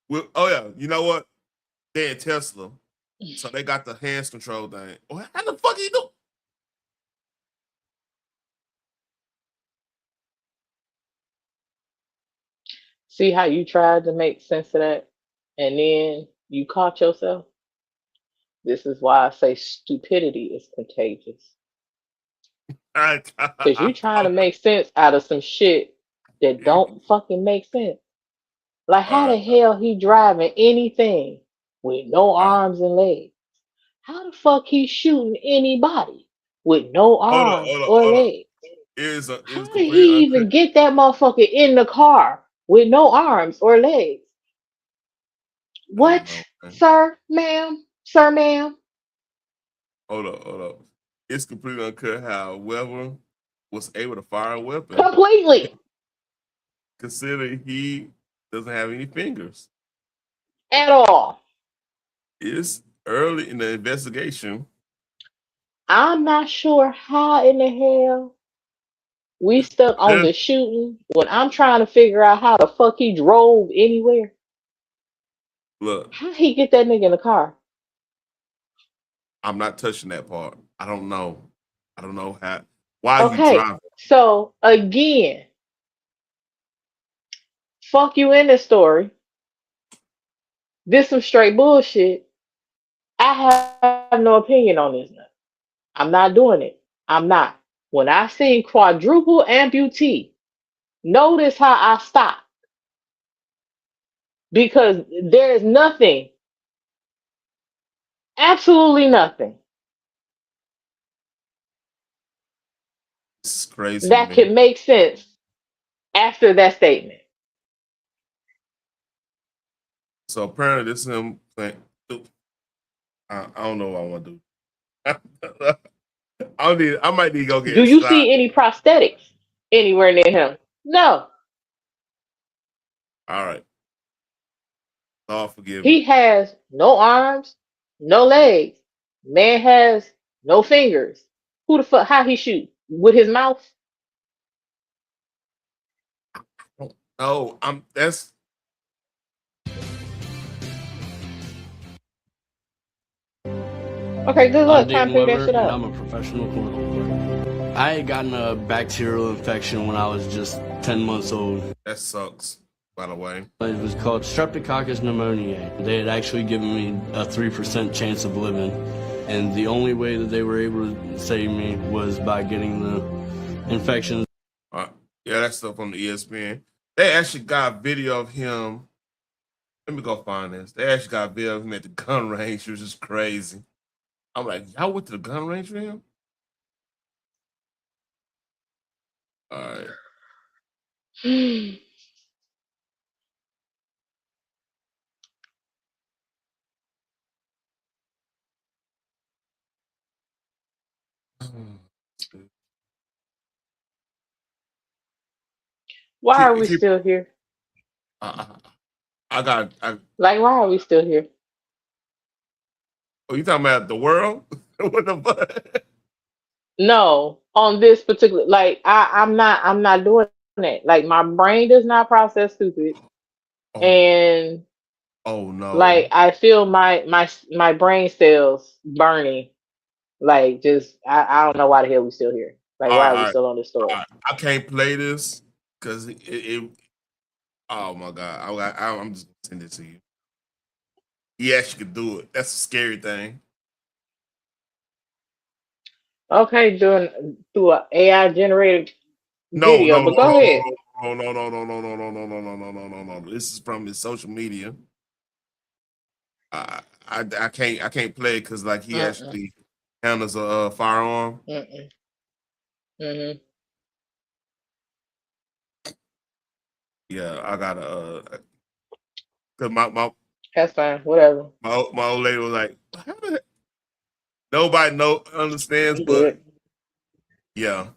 Well, oh yeah, you know what? They in Tesla, so they got the hands control thing. How the fuck he do? See how you tried to make sense of that, and then you caught yourself. This is why I say stupidity is contagious. Cause you trying to make sense out of some shit that don't fucking make sense. Like how the hell he driving anything with no arms and legs? How the fuck he shooting anybody with no arms or Hold up. legs? It How was did completely he unclear. even get that motherfucker in the car with no arms or legs? What, sir, ma'am? Sir, ma'am? Hold up. It's completely unclear how Weber was able to fire a weapon, Completely. considering he doesn't have any fingers. At all. It's early in the investigation. I'm not sure how in the hell we stuck on the shooting when I'm trying to figure out how the fuck he drove anywhere. Look, How he get that nigga in the car? I'm not touching that part. I don't know. I don't know how. Why he Okay, driving? so again, fuck you in this story. This some straight bullshit. I have no opinion on this now. I'm not doing it. I'm not. When I seen quadruple amputee, notice how I stopped. Because there is nothing, absolutely nothing, This is crazy to that me. can make sense after that statement. So apparently, this is him playing. I don't know what I want to do. I might need to go get Do a you shot. see any prosthetics anywhere near him? No. All right. God forgive me. He has no arms, no legs. Man has no fingers. Who the fuck? How he shoot? With his mouth? Oh, that's Okay, good I'm luck trying to Dayton figure that Weber, shit and out. I'm a professional cornhole player. I had gotten a bacterial infection when I was just 10 months old. that sucks. By the way, It was called Streptococcus pneumoniae. They had actually given me a 3% chance of living, and the only way that they were able to save me was by getting the infection. yeah, that stuff on the ESPN. They actually got video of him. Let me go find this. They actually got video of him at the gun range, which is crazy. I'm like, y'all went to the gun range for him? All right. Why are we still here? I got. Like, why are we still here? Oh, you talking about the world? What the fuck? No, on this particular, like, I'm not doing that. Like, my brain does not process stupid, and Oh no! like, I feel my brain cells burning. Like, just I don't know why the hell we still here. Like, All why right, are we all right, still on this story? all right. I can't play this because it. Oh my god! I'm just gonna send it to you. He actually could do it. That's a scary thing. Okay, doing through an AI generated No, video, but go ahead. no. This is from his social media. I can't play it because like he actually handles a firearm. Mm-hmm. Yeah, I gotta. Cause my That's fine. Whatever. my old lady was like, how the nobody understands, You but good? yeah.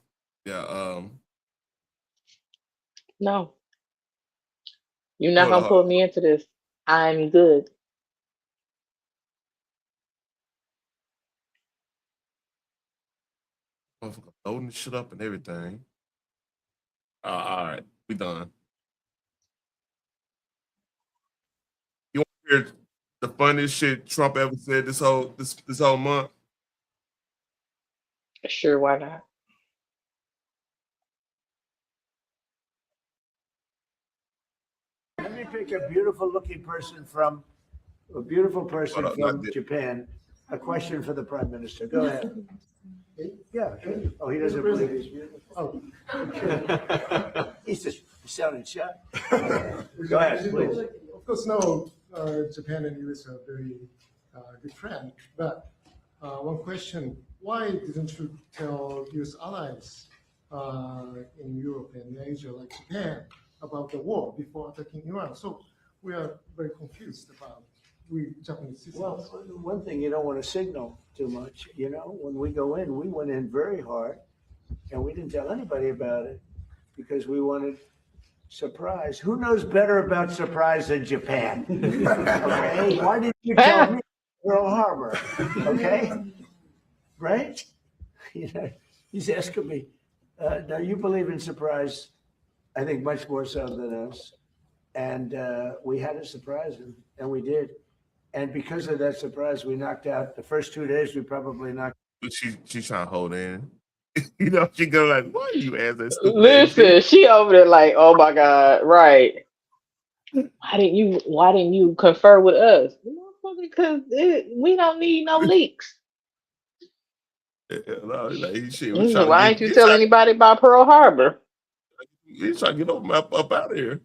No, you're not Hold on, gonna pull me into this. I'm good. motherfucker, loading the shit up and everything. All right, we done. You want to hear the funniest shit Trump ever said this whole month? Sure, why not? Let me pick a beautiful looking person from Japan. A question for the Prime Minister. Go ahead. Yeah. Oh, he doesn't believe he's beautiful. Oh. He's just sounding shy. Go ahead, please. Of course, now Japan and US are very good friends. But one question: why didn't you tell US allies in Europe and Asia, like Japan, about the war before attacking Iran? So we are very confused about we Japanese citizens. Well, one thing, you don't want to signal too much. You know, when we go in, we went in very hard, and we didn't tell anybody about it because we wanted surprise. Who knows better about surprise than Japan? Okay, why didn't you tell me Pearl Harbor? Okay, right? You know, he's asking me. Now you believe in surprise, I think much more so than us, and we had to surprise him, and we did. And because of that surprise, we knocked out the first 2 days. We probably knocked. But she's trying to hold in. You know, she go like, "Why you ask that stupid?" Listen, she over there like, oh my God, right? Why didn't you confer with us? Because we don't need no leaks. Why ain't you tell anybody about Pearl Harbor? He's trying to get up out of here.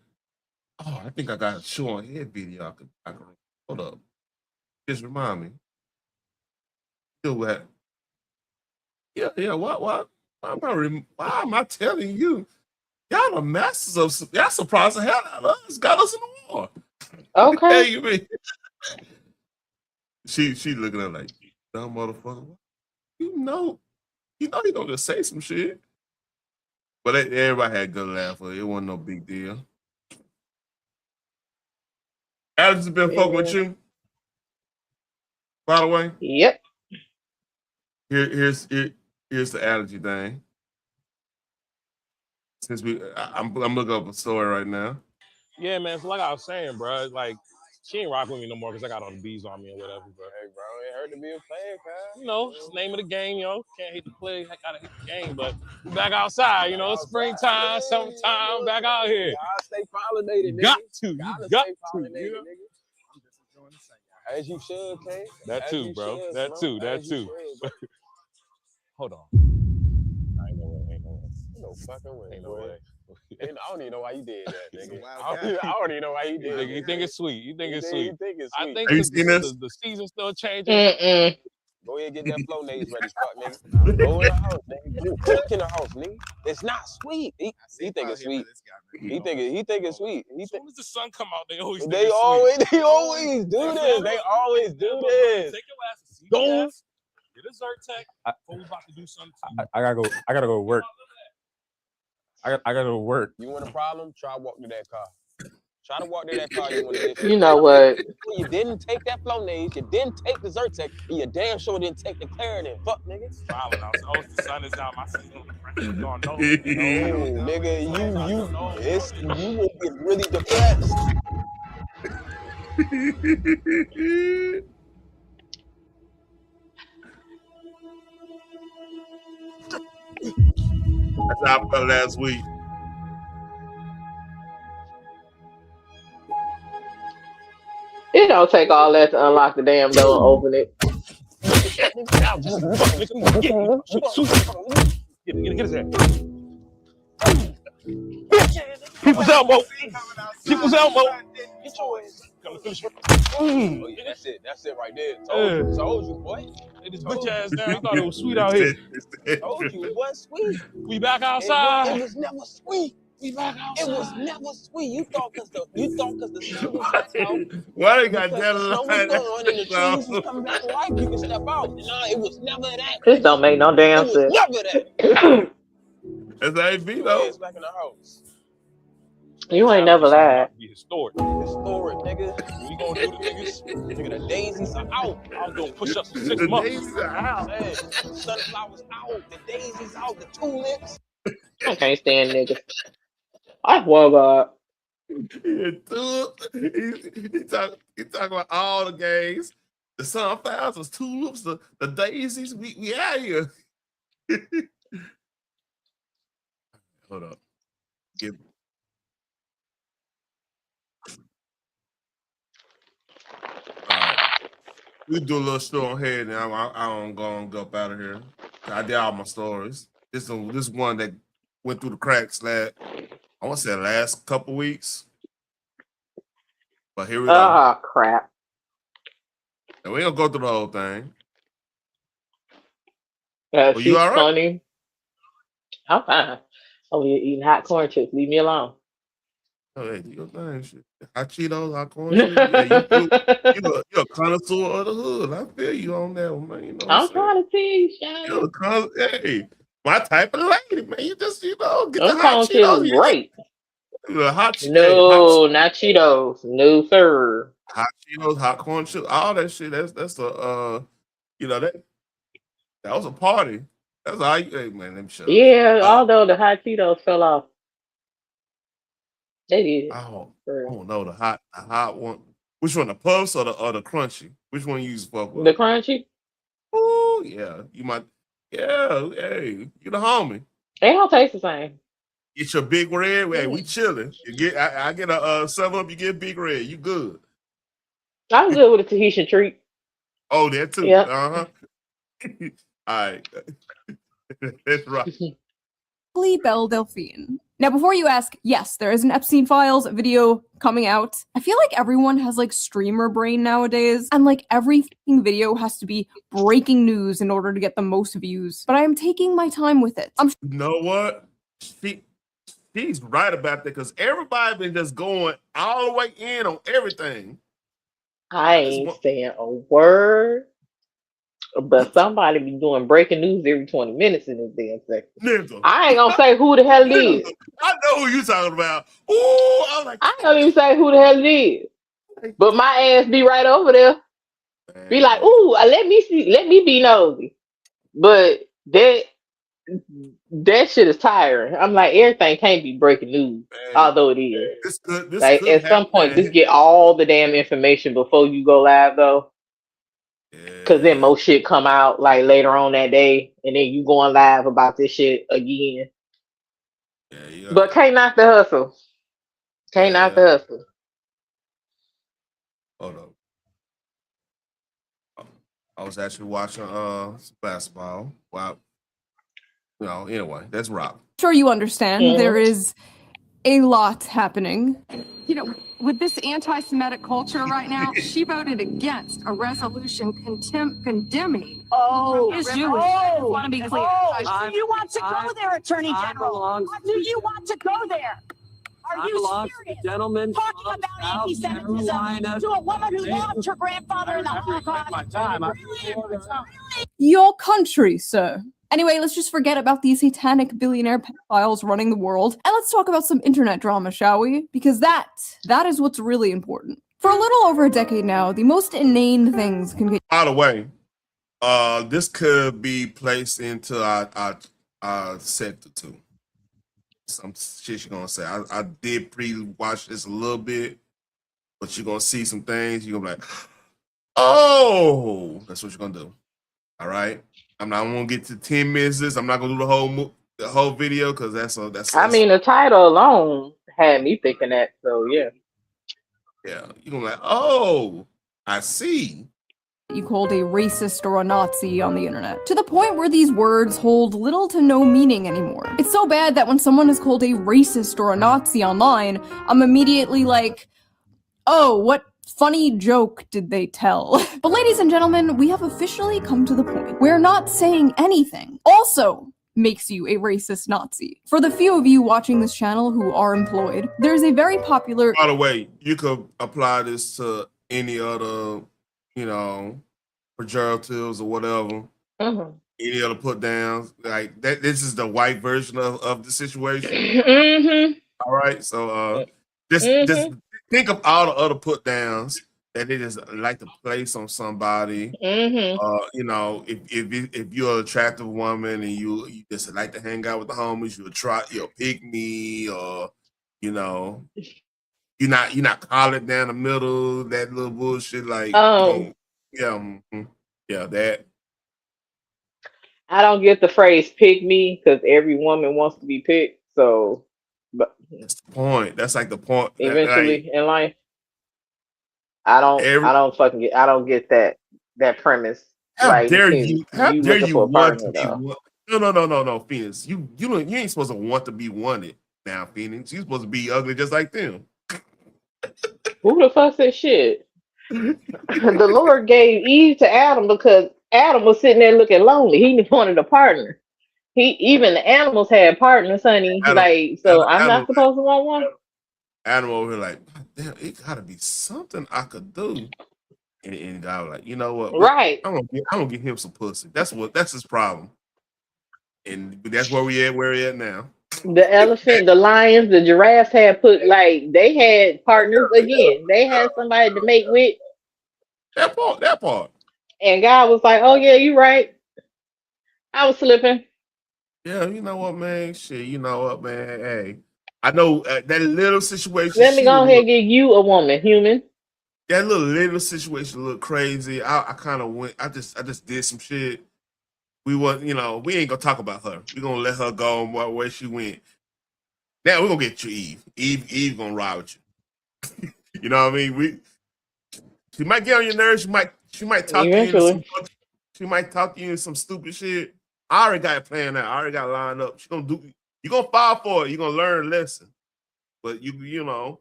Oh, I think I got a show on head video. I can hold up. Just remind me. Still what? Yeah. Why am I telling you? Y'all the masters of y'all surprised the hell out of us. Got us in the war. Okay. Hey, you mean? She looking at like, dumb motherfucker. You know he don't just say some shit. But everybody had a good laugh for it. It wasn't no big deal. Alex has been fucking with you. By the way. Yep. Here's the allergy thing. Since I'm looking up a story right now. Yeah, man. So like I was saying, bro, like she ain't rock with me no more because I got all the bees on me or whatever. But Hey, bro, it hurt to be a player, cuz. you know, it's the name of the game, yo. Can't hate the play, gotta hate the game. But we back outside, you know, it's springtime, summertime, back out here. Gotta stay pollinated, nigga. Got to, you Gotta got stay to, pollinated, you know? nigga. As you should, K. That As too, you bro. should, That bro. too, that As you too. should, bro. Hold on. Ain't no way. No fucking way. Ain't no boy. way. I don't even know why you did that, nigga. wild I don't even know why you did that. You think it's sweet. You think it's sweet. You think it's I sweet. think Have you seen this? the season's still changing. Mm-mm. Go ahead and get that flonase ready, fuck nigga. Go in the house, nigga. You cook in the house, nigga. It's not sweet. He think it's sweet. He think it's sweet. As soon as the sun come out, they always They always do this. They always do this. Take your ass to CVS, get a Zyrtec, before we about to do something. I gotta go work. I gotta go work. You want a problem? Try walk to that car. Try to walk to that car. You want to issue. You know what? You didn't take that flonase. You didn't take the Zyrtec. And you damn sure didn't take the Claritin. Fuck, nigga. Smiling out. Oh, the sun is out. My seasonal depression is gone. No, nigga, you will get really depressed. That's how I felt last week. It don't take all that to unlock the damn door and open it. Get his head. People's elbow. People's elbow. Get your ass. Come finish. Oh, yeah, that's it right there. Told you, boy. They just put your ass down. You thought it was sweet out here. Told you it wasn't sweet. We back outside. It was never sweet. We back outside. It was never sweet. You thought cause the sun was out. Why they got because that the snow was gone and the trees was coming back to life. You can step out. No, it was never that. This don't make no damn sense. Never that. That's how it be though. Back in the house. You ain't never lied. Be historic, nigga. We gonna do the niggas. Nigga, the daisies are out. I was doing push-ups for 6 The months. daisies are out. Man, sunflowers out. The daisies out. The tulips. I can't stand niggas. I swear God. He talk about all the gays. The sunflowers, the tulips, the daisies. We out here. Hold up. All right. We do a little show on head, and I'm gonna go up out of here. I did all my stories. This one that went through the cracks I want to say the last couple weeks. But here we go. Oh crap. And we ain't gonna go through the whole thing. She's you all right? funny. I'm fine. Over here eating hot corn chips. Leave me alone. Oh, hey, do your thing, shit. Hot Cheetos, hot corn shit. Yeah, you're a connoisseur of the hood. I feel you on that one, man. You know I'm trying to tell you, Shane. Hey, my type of lady, man. You just, get Those the hot corn chips Cheetos. great. The hot No, not Cheetos. No, sir. Hot Cheetos, hot corn chips, all that shit. That's that was a party. That's all you, hey, man. Let me shut up. Yeah, although the hot Cheetos fell off. They did. I don't know the hot one. Which one, the puffs or the crunchy? Which one you use for? The crunchy. Oh yeah, you might. Yeah, hey, you the homie. They don't taste the same. Get your big red. Hey, we chilling. You get, I get a 7-Up. You get big red. You good? I'm good with a Tahitian treat. Oh, that too. Yep. All right. That's right. Belle Delphine. Now, before you ask, yes, there is an Epstein Files video coming out. I feel like everyone has like streamer brain nowadays, and like every fucking video has to be breaking news in order to get the most views. But I am taking my time with it. You know what? She's right about that because everybody been just going all the way in on everything. I ain't saying a word, but somebody be doing breaking news every 20 minutes in this damn second. Nigga. I ain't gonna say who the hell it is. I know who you talking about. Ooh, I'm like, I ain't gonna even say who the hell it is. But my ass be right over there. Be like, ooh, let me see, let me be nosy. But that shit is tiring. I'm like, everything can't be breaking news, although it is. This like could at some point, just get all the damn information before you go live, though. Because then most shit come out like later on that day, and then you going live about this shit again. But can't knock the hustle. Can't knock the hustle. Hold up. I was actually watching basketball. Wow. Anyway, that's rock. Sure, you understand. There is a lot happening. You know, with this anti-Semitic culture right now, she voted against a resolution condemning. Is Jewish. I want to be clear. Do you want to go there, Attorney General? Do you want to go there? Are you serious? Talking about anti-Semitism to a woman who lost her grandfather in the Holocaust. Your country, sir. Anyway, let's just forget about these satanic billionaire pedophiles running the world, and let's talk about some internet drama, shall we? Because that is what's really important. For a little over a decade now, the most inane things can get— By the way, this could be placed into our sector too. Some shit you're gonna say. I did pre-watch this a little bit, but you're gonna see some things. You're gonna be like, oh, that's what you're gonna do. All right. I'm not gonna get to 10 minutes. I'm not gonna do the whole video because that's. I mean, the title alone had me thinking that. So yeah. Yeah, you're gonna be like, oh, I see. You called a racist or a Nazi on the internet, to the point where these words hold little to no meaning anymore. It's so bad that when someone is called a racist or a Nazi online, I'm immediately like, oh, what funny joke did they tell? But ladies and gentlemen, we have officially come to the point where not saying anything also makes you a racist Nazi. For the few of you watching this channel who are employed, there's a very popular— By the way, you could apply this to any other, pejoratives or whatever. Any other put downs. Like that, this is the white version of the situation. All right. So just think of all the other put downs that they just like to place on somebody. You know, if you're an attractive woman and you just like to hang out with the homies, you'll pick me, or you know, you're not collared down the middle, that little bullshit. Like, yeah, that. I don't get the phrase "pick me" because every woman wants to be picked. So, but that's the point. That's like the point. Eventually in life, I don't get that premise. How Like, dare you you? How dare looking you for a want partner to be though? one? No, Phoenix. You ain't supposed to want to be wanted now, Phoenix. You're supposed to be ugly just like them. Who the fuck said shit? The Lord gave Eve to Adam because Adam was sitting there looking lonely. He wanted a partner. Even the animals had partners, honey. I'm not supposed to want one. Adam over here like, damn, it gotta be something I could do. And God was like, you know what? Right. I'm gonna get him some pussy. That's his problem. And that's where we're at now. The elephant, the lions, the giraffes they had partners again. They had somebody to mate with. That part. And God was like, "Oh yeah, you're right. I was slipping." Yeah, you know what, man? Shit, you know what, man? Hey, I know that little situation. Let me go ahead and give you a woman, human. That little situation looked crazy. I kind of went. I just did some shit. We we ain't gonna talk about her. We're gonna let her go where she went. Now we're gonna get you, Eve. Eve gonna ride with you. You know what I mean? She might get on your nerves. She might talk Eventually. she might talk to you in some stupid shit. I already got it planned out. I already got it lined up. You're gonna fall for it. You're gonna learn a lesson. But you know,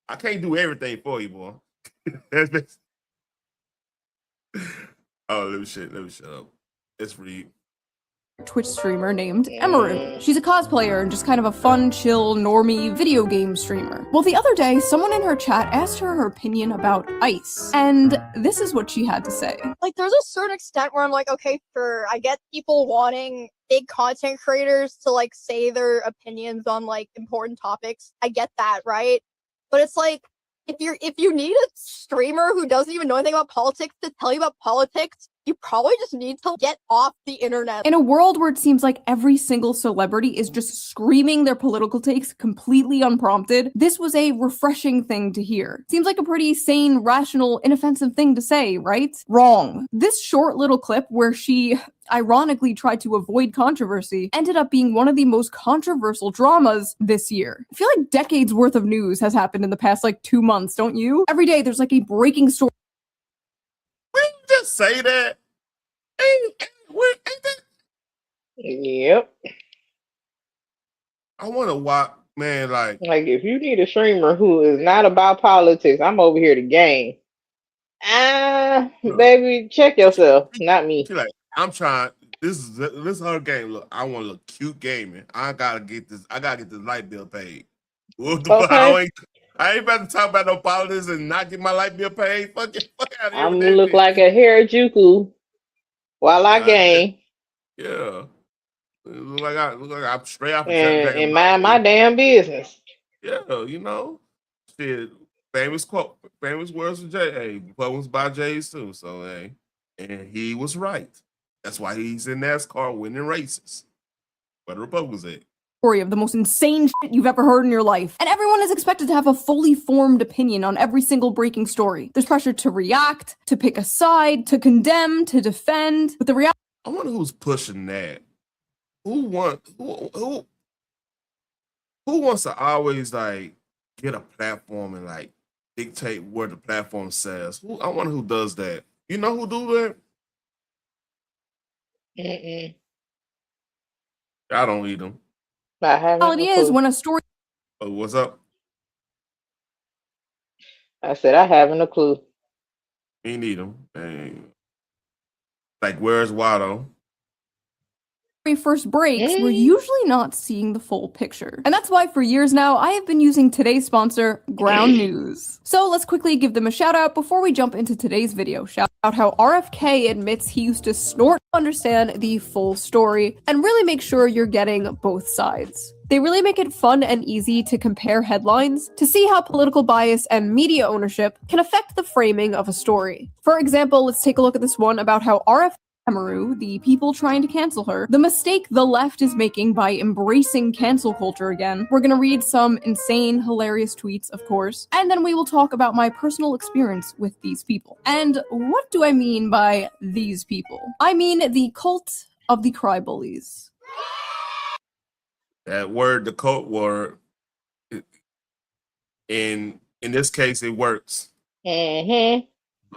I can't do everything for you, boy. Oh, let me shut up. Let's read. Twitch streamer named Emeru. She's a cosplayer and just kind of a fun, chill, normie video game streamer. Well, the other day, someone in her chat asked her opinion about ice, and this is what she had to say. Like, there's a certain extent where I'm like, okay, sure, I get people wanting big content creators to, like, say their opinions on, like, important topics. I get that, right? But it's like, if you need a streamer who doesn't even know anything about politics to tell you about politics, you probably just need to get off the internet. In a world where it seems like every single celebrity is just screaming their political takes completely unprompted, this was a refreshing thing to hear. Seems like a pretty sane, rational, inoffensive thing to say, right? Wrong. This short little clip where she ironically tried to avoid controversy ended up being one of the most controversial dramas this year. I feel like decades worth of news has happened in the past 2 months, don't you? Every day there's a breaking story. Just say that. Ain't that? Yep. I wonder why, man. Like if you need a streamer who is not about politics, I'm over here to game. Baby, check yourself, not me. She like, I'm trying. This is her game. Look, I want to look cute gaming. I gotta get this light bill paid. Okay. I ain't about to talk about no politics and not get my light bill paid. Fuck out of here. I'm gonna look like a Harajuku while I game. Yeah. Look like I'm straight off and mind my damn business. Yeah, you know. Shit. Famous words of Jay. Hey, Republicans buy J's too. So hey, and he was right. That's why he's in NASCAR winning races. Where the Republicans at? Story of the most insane shit you've ever heard in your life. And everyone is expected to have a fully formed opinion on every single breaking story. There's pressure to react, to pick a side, to condemn, to defend. But the reality, I wonder who's pushing that. Who wants to always get a platform and dictate where the platform says? I wonder who does that. You know who do that? I don't eat them. reality is when a story. Oh, what's up? I said I haven't a clue. Me neither. Where's Watto? First breaks, we're usually not seeing the full picture. And that's why for years now, I have been using today's sponsor, Ground News. So let's quickly give them a shout out before we jump into today's video. Shout out how RFK admits he used to snort to understand the full story and really make sure you're getting both sides. They really make it fun and easy to compare headlines to see how political bias and media ownership can affect the framing of a story. For example, let's take a look at this one about how RF Amaru, the people trying to cancel her, the mistake the left is making by embracing cancel culture again. We're gonna read some insane, hilarious tweets, of course, and then we will talk about my personal experience with these people. And what do I mean by these people? I mean the cult of the cry-bullies. That word, the cult word, in this case, it works. Mm-hmm.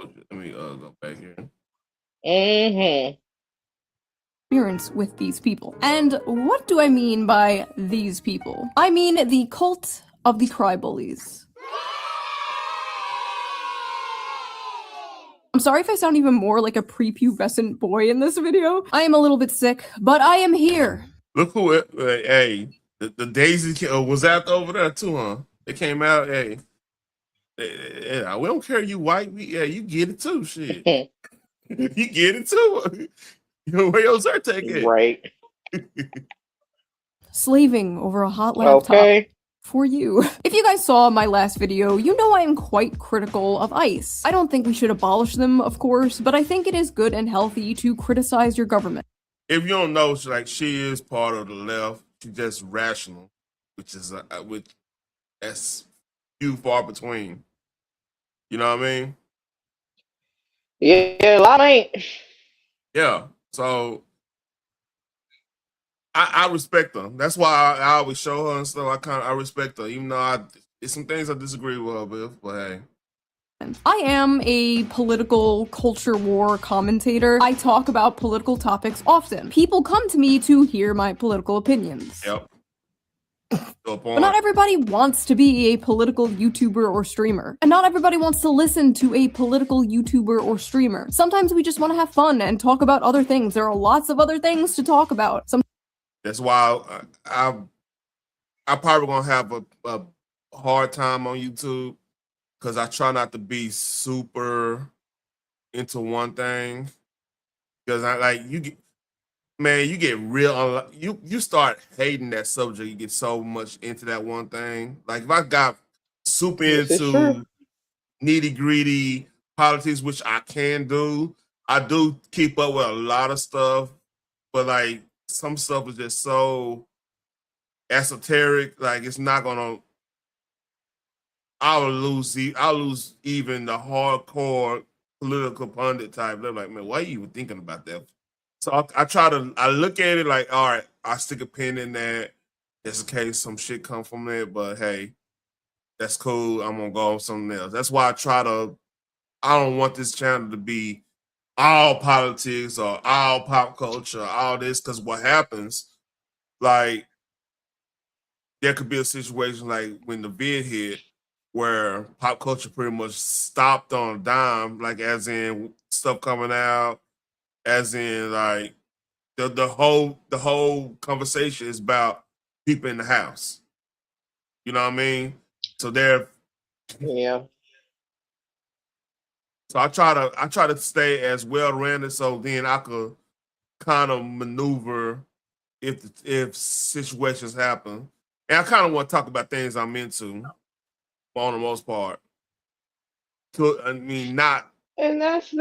Let me go back here. Mm-hmm. Experience with these people. And what do I mean by these people? I mean the cult of the cry-bullies. I'm sorry if I sound even more like a prepubescent boy in this video. I am a little bit sick, but I am here. Look who it, hey, the Daisy was out over there too, huh? They came out, hey. Yeah, we don't care you white. You get it too, shit. You get it too. Where your shirt take it? Right. Slaving over a hot laptop. For you. If you guys saw my last video, you know I am quite critical of ICE. I don't think we should abolish them, of course, but I think it is good and healthy to criticize your government. If you don't know, she is part of the left. She's just rational, which is that's few far between. You know what I mean? Yeah, a lot ain't. Yeah. So I respect her. That's why I always show her and stuff. I respect her, even though there's some things I disagree with her with, but hey. I am a political culture war commentator. I talk about political topics often. People come to me to hear my political opinions. Yep. But not everybody wants to be a political YouTuber or streamer. And not everybody wants to listen to a political YouTuber or streamer. Sometimes we just want to have fun and talk about other things. There are lots of other things to talk about. That's why I probably gonna have a hard time on YouTube because I try not to be super into one thing. Because you get real. You start hating that subject. You get so much into that one thing. Like if I got super into nitty gritty politics, which I can do, I do keep up with a lot of stuff. But like some stuff is just so esoteric. Like it's not gonna. I'll lose even the hardcore political pundit type. They're like, man, why are you even thinking about that? So I look at it like, all right, I stick a pin in that just in case some shit come from it. But hey, that's cool. I'm gonna go on something else. That's why I don't want this channel to be all politics or all pop culture, all this, because what happens, like, there could be a situation like when the vid hit where pop culture pretty much stopped on a dime, like as in stuff coming out, as in like the whole conversation is about people in the house. You know what I mean? So yeah. So I try to stay as well rounded so then I could kind of maneuver if situations happen. And I kind of want to talk about things I'm into for the most part. I mean, not. And that's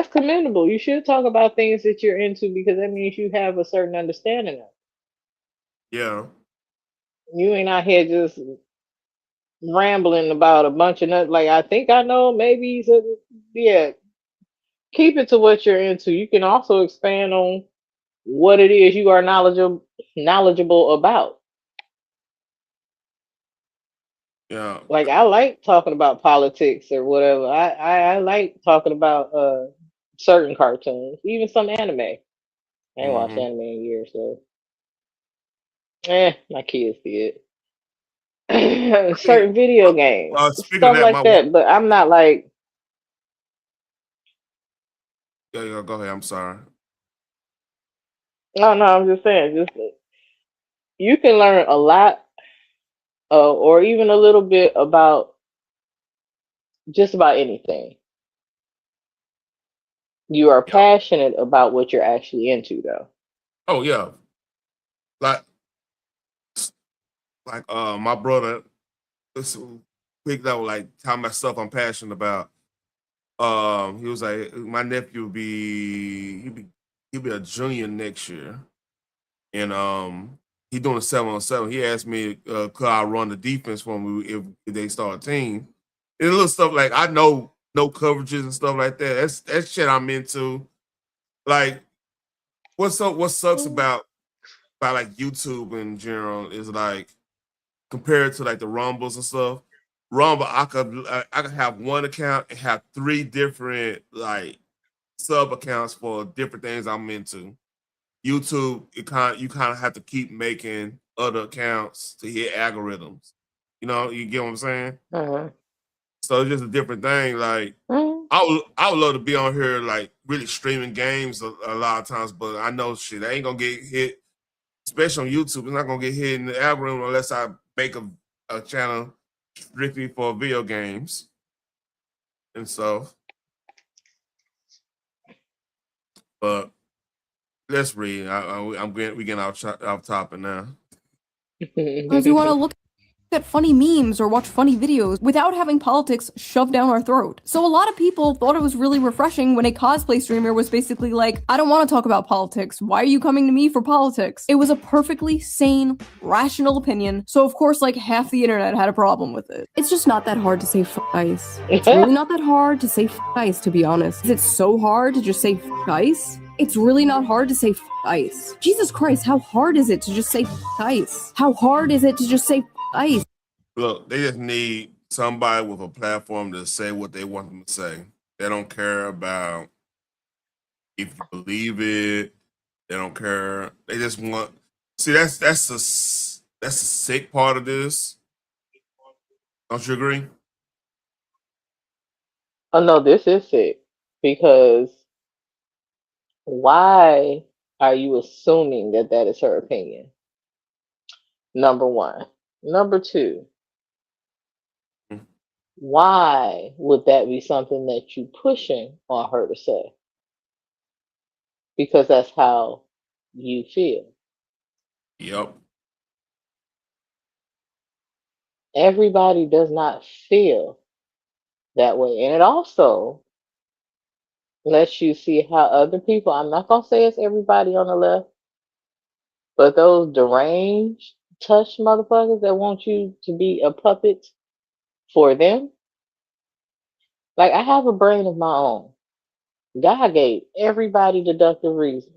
commendable. You should talk about things that you're into because that means you have a certain understanding of it. Yeah. You ain't out here just rambling about a bunch of nothing. Like I think I know, maybe. So, yeah. Keep it to what you're into. You can also expand on what it is you are knowledgeable about. Yeah. Like I like talking about politics or whatever. I like talking about certain cartoons, even some anime. I ain't watched anime in years, so my kids did. Certain video games, stuff like that. But I'm not like. Yeah, go ahead. I'm sorry. No, I'm just saying. You can learn a lot, or even a little bit about just about anything. You are passionate about what you're actually into, though. Oh yeah, like like my brother picked up like talking about stuff I'm passionate about. He was like, my nephew will be he'll be a junior next year, and he doing a 7-on-7. He asked me could I run the defense for him if they start a team. And little stuff like I know no coverages and stuff like that. That's shit I'm into. Like what sucks about like YouTube in general is like compared to like the Rumbles and stuff. Rumble, I could have one account and have 3 different like sub accounts for different things I'm into. YouTube, you kind of have to keep making other accounts to hit algorithms. You know, you get what I'm saying? So it's just a different thing. Like I would love to be on here like really streaming games a lot of times, but I know shit I ain't gonna get hit, especially on YouTube. It's not gonna get hit in the algorithm unless I make a channel strictly for video games and stuff. But let's read. We getting off topic now. Because we want to look at funny memes or watch funny videos without having politics shoved down our throat. So a lot of people thought it was really refreshing when a cosplay streamer was basically like, I don't want to talk about politics. Why are you coming to me for politics? It was a perfectly sane, rational opinion. So of course, like half the internet had a problem with it. It's just not that hard to say f ice. It's really not that hard to say f ice, to be honest. Is it so hard to just say f ice? It's really not hard to say f ice. Jesus Christ, how hard is it to just say f ice? How hard is it to just say f ice? Look, they just need somebody with a platform to say what they want them to say. They don't care about if you believe it. They don't care. They just want. See, that's the sick part of this. Don't you agree? Oh no, this is sick because why are you assuming that that is her opinion? Number one. Number two, why would that be something that you pushing on her to say? Because that's how you feel. Yep. Everybody does not feel that way. And it also lets you see how other people, I'm not going to say it's everybody on the left, but those deranged, touch motherfuckers that want you to be a puppet for them. Like, I have a brain of my own. God gave everybody deductive reason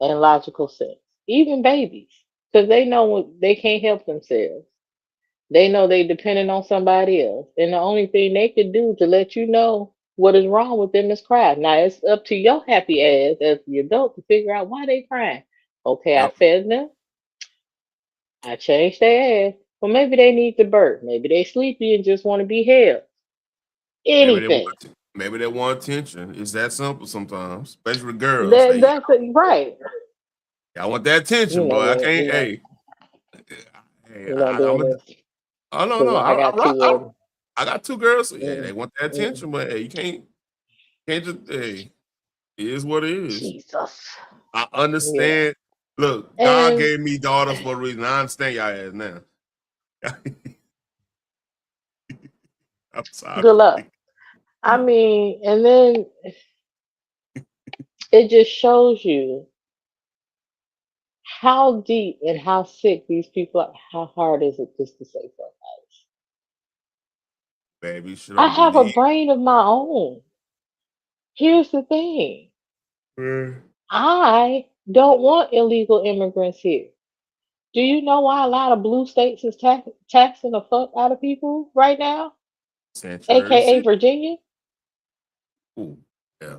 and logical sense, even babies, because they know they can't help themselves. They know they depending on somebody else, and the only thing they could do to let you know what is wrong with them is cry. Now it's up to your happy ass as the adult to figure out why they crying. Okay, I fed them, I changed their ass, but maybe they need to burp, maybe they sleepy and just want to be held. Anything. Maybe they want attention. It's that simple sometimes, especially with girls. That's right. I want that attention, boy. I can't. Hey, oh no, I got 2 girls. So yeah, they want that attention, but hey, you can't just. Hey, it is what it is. Jesus. I understand. Look, God gave me daughters for a reason. I understand y'all ass now. I'm sorry. Good luck. I mean, and then it just shows you how deep and how sick these people are. How hard is it just to say something? Baby, I have a brain of my own. Here's the thing. I don't want illegal immigrants here. Do you know why a lot of blue states is taxing the fuck out of people right now? AKA Virginia? Ooh, yeah.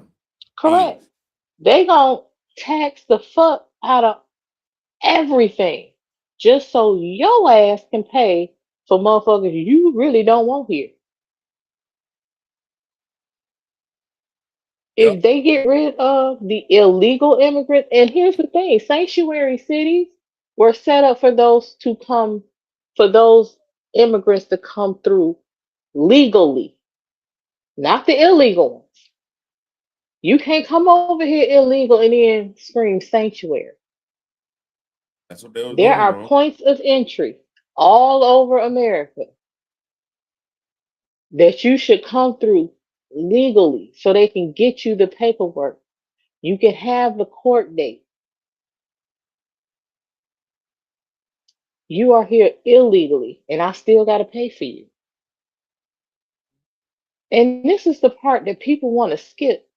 Correct. They gonna tax the fuck out of everything just so your ass can pay for motherfuckers you really don't want here. If they get rid of the illegal immigrants, and here's the thing, sanctuary cities were set up for those immigrants to come through legally, not the illegal ones. You can't come over here illegal and then scream sanctuary. That's what they were There doing, are bro. points of entry. all over America that you should come through legally so they can get you the paperwork. You can have the court date. You are here illegally, and I still got to pay for you. And this is the part that people want to skip.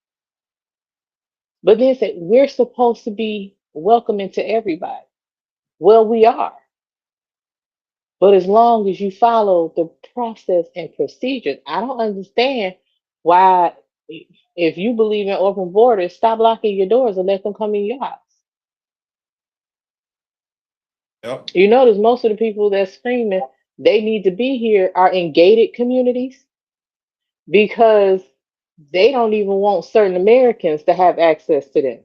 But then say, we're supposed to be welcoming to everybody. Well, we are. But as long as you follow the process and procedures, I don't understand why, if you believe in open borders, stop locking your doors and let them come in your house. Yep. You notice most of the people that's screaming they need to be here are in gated communities because they don't even want certain Americans to have access to them.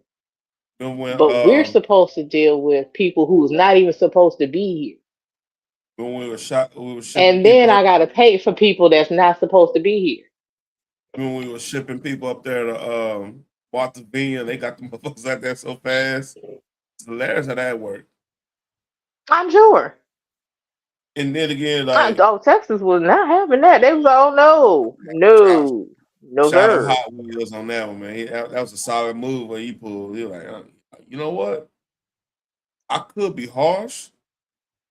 And when But we're supposed to deal with people who's not even supposed to be here. we were shipping And people then up, I gotta pay for people that's not supposed to be here. when we were shipping people up there to Martha's Vineyard, they got them motherfuckers out there so fast. It's hilarious how that worked. I'm sure. And then again, like Oh, Texas was not having that. They was like, oh no, shout out sir. Hot Wheels on that one, man. That was a solid move when he pulled. He was like, you know what? I could be harsh,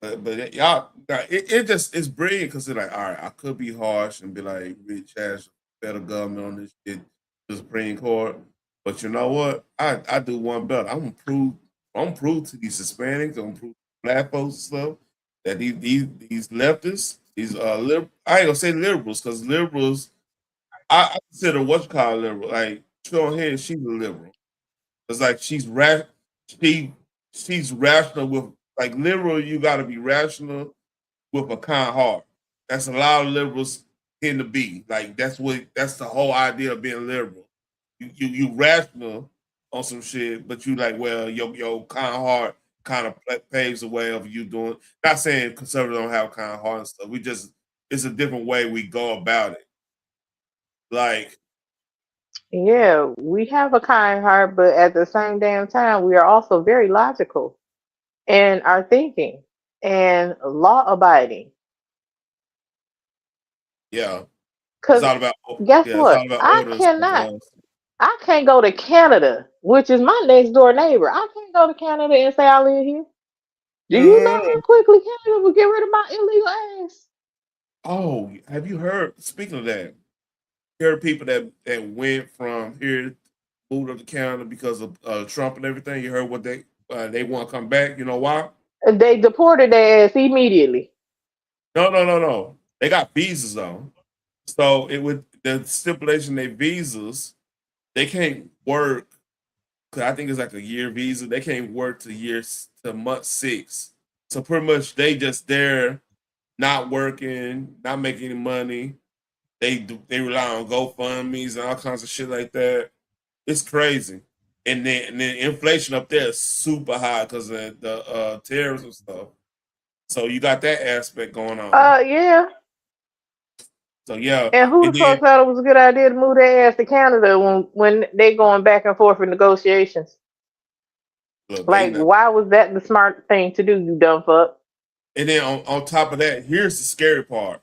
but y'all, it just it's brilliant because they're like, all right, I could be harsh and be like, Rich has federal government on this shit, the Supreme Court. But you know what? I do one better. I'm gonna prove to these Hispanics, I'm gonna prove to black folks and stuff that these leftists, these I ain't gonna say liberals because liberals, I consider what you call a liberal. Like Sean Henry, she's a liberal. It's like she's rational with like liberal. You got to be rational with a kind heart. That's a lot of liberals tend to be. Like that's the whole idea of being liberal. You rational on some shit, but you like, well, your kind heart kind of paves the way of you doing. Not saying conservatives don't have kind heart and stuff. It's a different way we go about it. Like, Yeah, we have a kind heart, but at the same damn time, we are also very logical in our thinking and law abiding. yeah, it's Because all about guess it's all what? about order and stuff. I can't go to Canada, which is my next door neighbor. I can't go to Canada and say I live here. Do you know how quickly Canada will get rid of my illegal ass? Oh, have you heard? Speaking of that, you heard people that went from here, moved up to Canada because of Trump and everything. You heard what they want to come back. You know why? They deported their ass immediately. No. They got visas though. So it would the stipulation they visas, they can't work. Cause I think it's like a year visa. They can't work to month 6. So pretty much they just there, not working, not making any money. They rely on GoFundMe's and all kinds of shit like that. It's crazy. And then inflation up there is super high because of the terrorism stuff. So you got that aspect going on. Yeah. So yeah. And who the fuck thought it was a good idea to move their ass to Canada when they going back and forth in negotiations? Look, like, why was that the smart thing to do, you dumb fuck? And then on top of that, here's the scary part.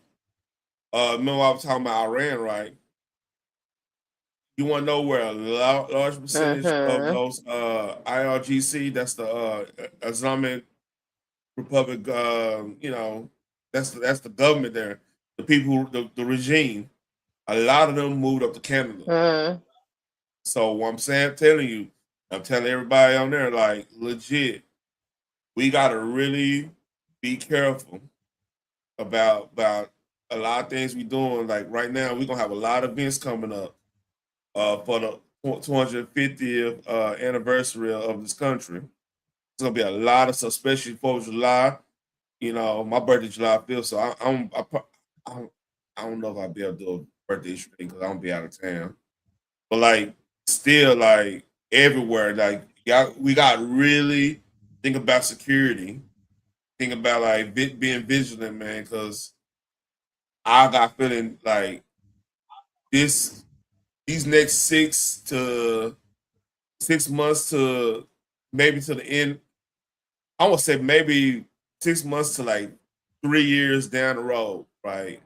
Remember I was talking about Iran, right? You want to know where a large percentage of those IRGC, that's the Islamic Republic, that's the government there, the people, the regime, a lot of them moved up to Canada. So what I'm telling everybody on there, like, legit, we got to really be careful about a lot of things we doing. Like right now, we're going to have a lot of events coming up for the 250th anniversary of this country. It's going to be a lot of stuff, especially 4th of July. You know, my birthday July 5th, so I don't know if I'll be able to do a birthday stream because I'm going to be out of town. But like, still, like everywhere, like we got to really think about security. Think about like being vigilant, man, because I got feeling like these next 6 months to maybe to the end. I would say maybe 6 months to like 3 years down the road, right?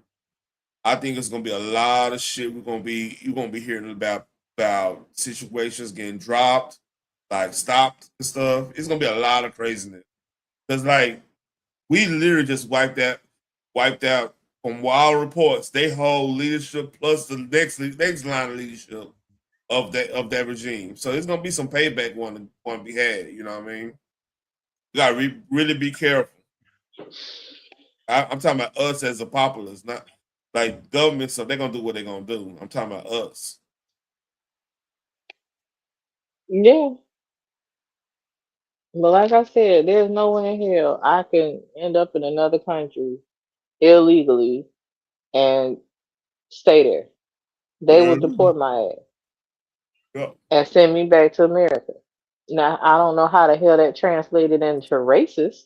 I think it's gonna be a lot of shit. You're gonna be hearing about situations getting dropped, like stopped and stuff. It's gonna be a lot of craziness. Cause like we literally just wiped out from wild reports. They hold leadership plus the next line of leadership of that regime. So there's gonna be some payback want to be had. You know what I mean? You gotta really be careful. I'm talking about us as a populace, not like government. So they're gonna do what they're gonna do. I'm talking about us. Yeah. But like I said, there's no way in hell I can end up in another country illegally and stay there. They will deport my ass Yeah. and send me back to America. Now, I don't know how the hell that translated into racist.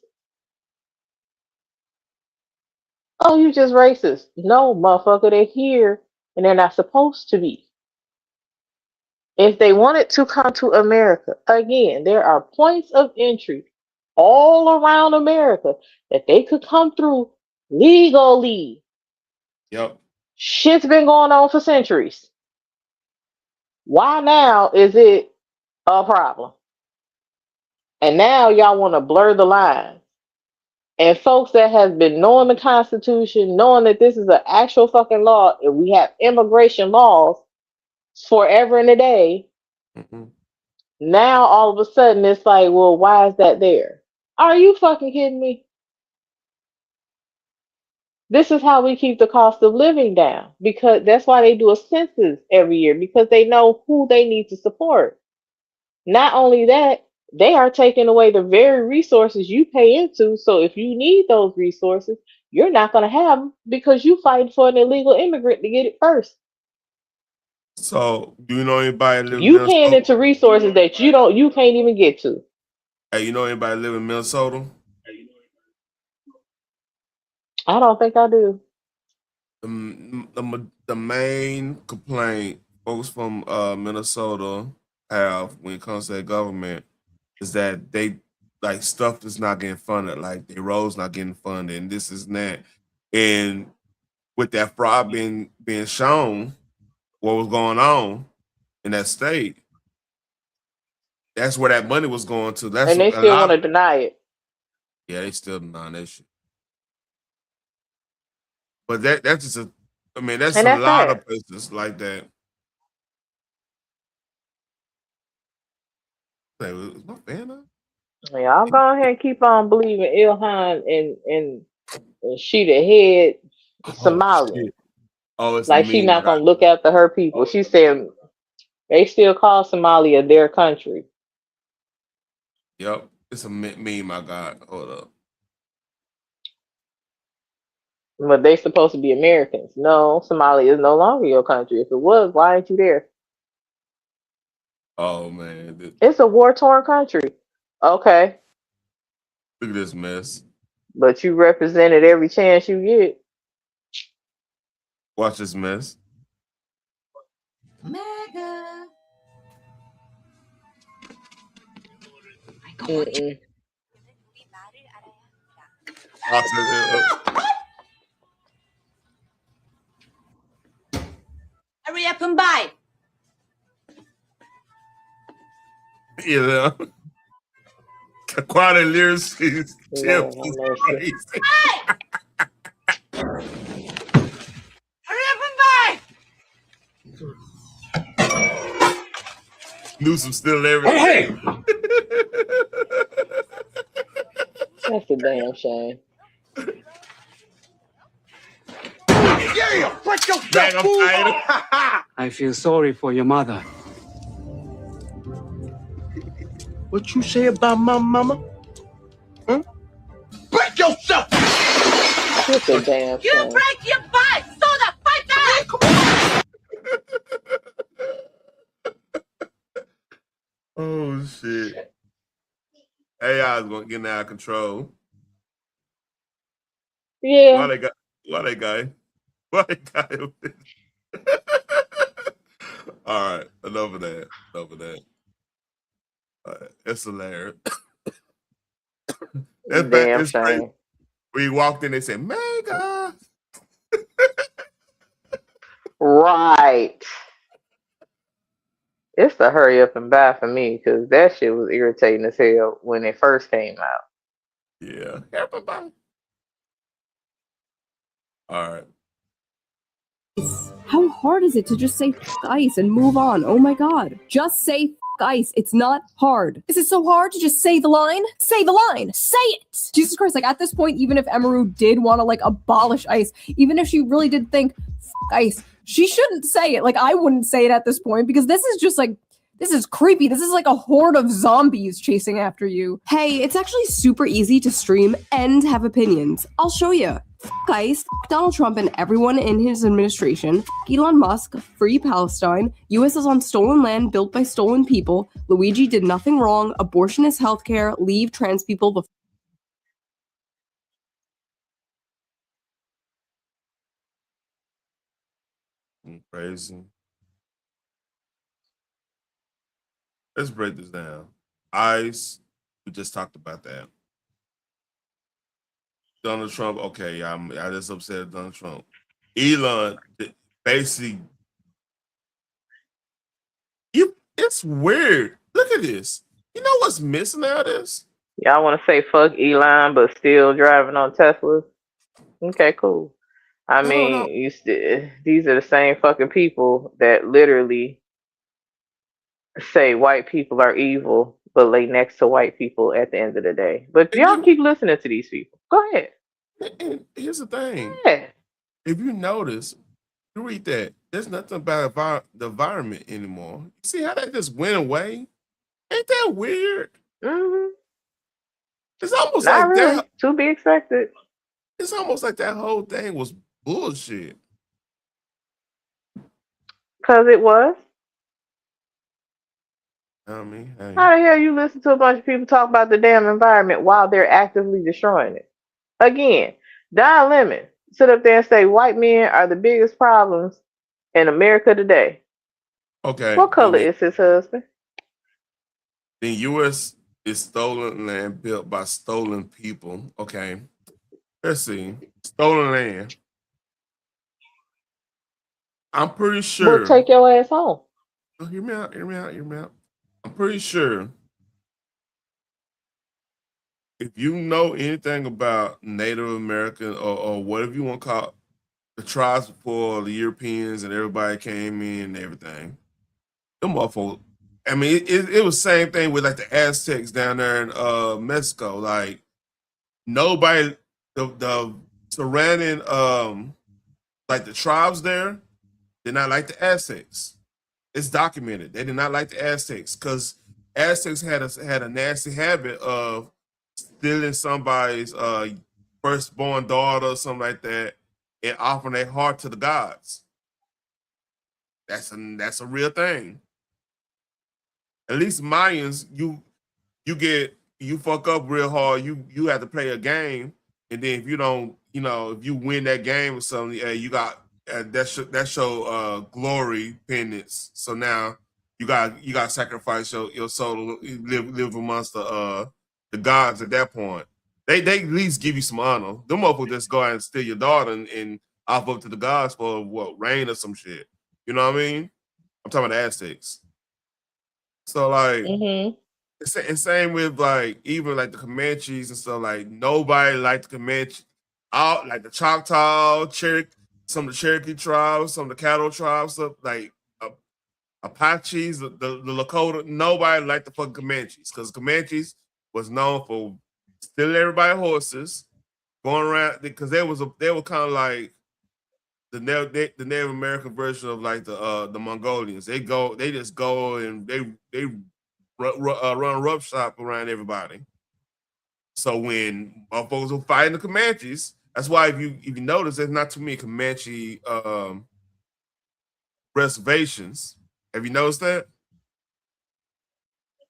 Oh, you just racist. No, motherfucker, they're here and they're not supposed to be. If they wanted to come to America, again, there are points of entry all around America that they could come through legally. Yep. Shit's been going on for centuries. Why now is it a problem? And now y'all want to blur the line. And folks that has been knowing the Constitution, knowing that this is an actual fucking law, and we have immigration laws forever and a day, now all of a sudden it's like, well, why is that there? Are you fucking kidding me? This is how we keep the cost of living down, because that's why they do a census every year, because they know who they need to support. Not only that, they are taking away the very resources you pay into. So if you need those resources, you're not going to have them because you fight for an illegal immigrant to get it first. So do you know anybody live in You paying Minnesota? into resources that you can't even get to. Hey, you know anybody live in Minnesota? I don't think I do. The main complaint folks from Minnesota have when it comes to their government is that they like stuff that's not getting funded, like their roads not getting funded, and this is that. And with that fraud being shown, what was going on in that state, that's where that money was going to. That's And they a still want lot. to deny it. Yeah, they still denying that shit. But that's just a. I mean, that's And a that's lot sad. of places like that. Hey, is my fan up? Yeah, I'll go ahead and keep on believing Ilhan and she the head Oh Somalian. shit! Oh, it's a Like she meme. not gonna look after her people. She said they still call Somalia their country. Yep, it's a meme I got. Hold up. But they supposed to be Americans. No, Somalia is no longer your country. If it was, why ain't you there? Oh man, It's a war-torn country. Okay. look at this mess. But you represented every chance you get. Watch this mess. Mega. Mm-mm. I'll set it up. Hurry up and buy. You know, quality lyrics is Lord have mercy. crazy. Hurry up and buy. Newsom still everything. That's a damn shame. Yeah, break your Bag of item. I feel sorry for your mother. What you say about my mama? Huh? Break yourself! That's a damn You shame. break your butt. So the fight back. Oh shit! AI is gonna get out of control. Yeah. Why they got? Why they got him? All right, enough of that. Enough of that. All right, it's hilarious. Damn shame. We walked in, they said, Mega. Right. It's the hurry up and buy for me because that shit was irritating as hell when it first came out. Yeah. Everybody. All right. How hard is it to just say F ice and move on? Oh my god. Just say F ice. It's not hard. Is it so hard to just say the line? Say the line. Say it! Jesus Christ, like at this point, even if Emaru did want to like abolish ice, even if she really did think F ice, she shouldn't say it. Like I wouldn't say it at this point because this is just like, this is creepy. This is like a horde of zombies chasing after you. Hey, it's actually super easy to stream and have opinions. I'll show you. F ICE, F Donald Trump and everyone in his administration, F Elon Musk, free Palestine, US is on stolen land built by stolen people, Luigi did nothing wrong, abortion is healthcare, leave trans people the Crazy. Let's break this down. ICE, we just talked about that. Donald Trump, okay, I just upset at Donald Trump. Elon, basically, it's weird. Look at this. You know what's missing out of this? Y'all want to say fuck Elon, but still driving on Teslas? Okay, cool. I mean, these are the same fucking people that literally say white people are evil, but lay next to white people at the end of the day. But y'all keep listening to these people. Go ahead. And here's the thing. Yeah. If you notice, you read that, there's nothing about the environment anymore. You see how that just went away? Ain't that weird? Mm-hmm. It's almost Not like really. that. To be expected. It's almost like that whole thing was bullshit. Because it was. I mean, hey. How the hell you listen to a bunch of people talk about the damn environment while they're actively destroying it? Again, Don Lemon sit up there and say white men are the biggest problems in America today. Okay. What color is his husband? The U.S. is stolen land built by stolen people. Okay. Let's see. Stolen land. I'm pretty sure. Well, take your ass home. Oh, hear me out. I'm pretty sure if you know anything about Native American or whatever you want to call it, the tribes before the Europeans and everybody came in and everything, them motherfuckers. I mean, it was the same thing with like the Aztecs down there in Mexico. Like nobody, the surrounding like the tribes there did not like the Aztecs. It's documented. They did not like the Aztecs because Aztecs had a nasty habit of stealing somebody's firstborn daughter or something like that and offering their heart to the gods. That's a real thing. At least Mayans, you fuck up real hard. You have to play a game, and then if you don't, if you win that game or something, you got that show glory penance. So now you got sacrifice your soul to live amongst the gods at that point. They at least give you some honor. Them motherfuckers just go out and steal your daughter and offer up to the gods for what, rain or some shit. You know what I mean? I'm talking about the Aztecs. So like, it's same with like even like the Comanches and stuff. Like nobody liked the Comanche, all like the Choctaw, Cherokee, some of the Cherokee tribes, some of the cattle tribes, stuff like Apaches, the Lakota. Nobody liked the fucking Comanches because Comanches was known for stealing everybody's horses, going around because they were kind of like the Native American version of like the Mongolians. They just go and they run roughshod around everybody. So when motherfuckers were fighting the Comanches, that's why if you notice, there's not too many Comanche reservations. Have you noticed that?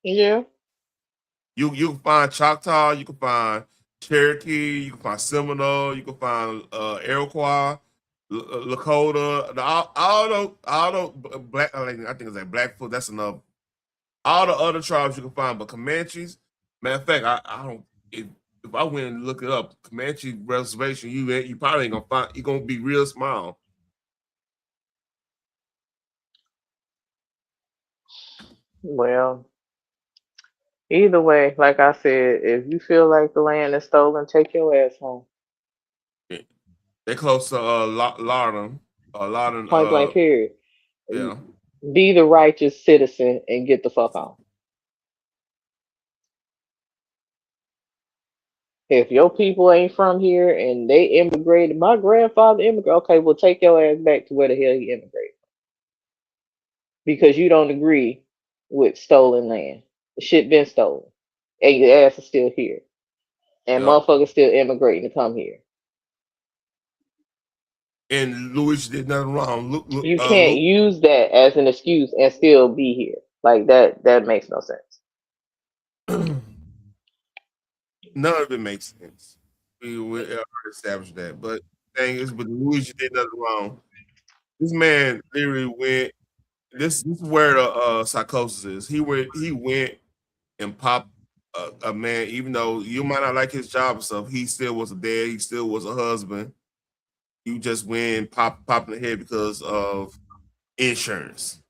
Yeah. You can find Choctaw, you can find Cherokee, you can find Seminole, you can find Iroquois, Lakota, all the black. I think it's like Blackfoot. That's all the other tribes you can find, but Comanches. Matter of fact, I don't. if I went and look it up, Comanche reservation, you probably ain't gonna find. You're gonna be real small. Well, either way, like I said, if you feel like the land is stolen, take your ass home. They're close to Laudon. Laudon. Point blank. Period. Yeah. Be the righteous citizen and get the fuck on. If your people ain't from here and they immigrated, my grandfather immigrated. Okay, well, take your ass back to where the hell you immigrated. Because you don't agree with stolen land. The shit been stolen. And your ass is still here. And motherfuckers still immigrating to come here. And Luigi did nothing wrong. You can't use that as an excuse and still be here. Like that makes no sense. None of it makes sense. We already established that. But the thing is, but Luigi did nothing wrong. This man literally went. This is where the psychosis is. He went and popped a man, even though you might not like his job and stuff. He still was a dad. He still was a husband. You just went pop in the head because of insurance.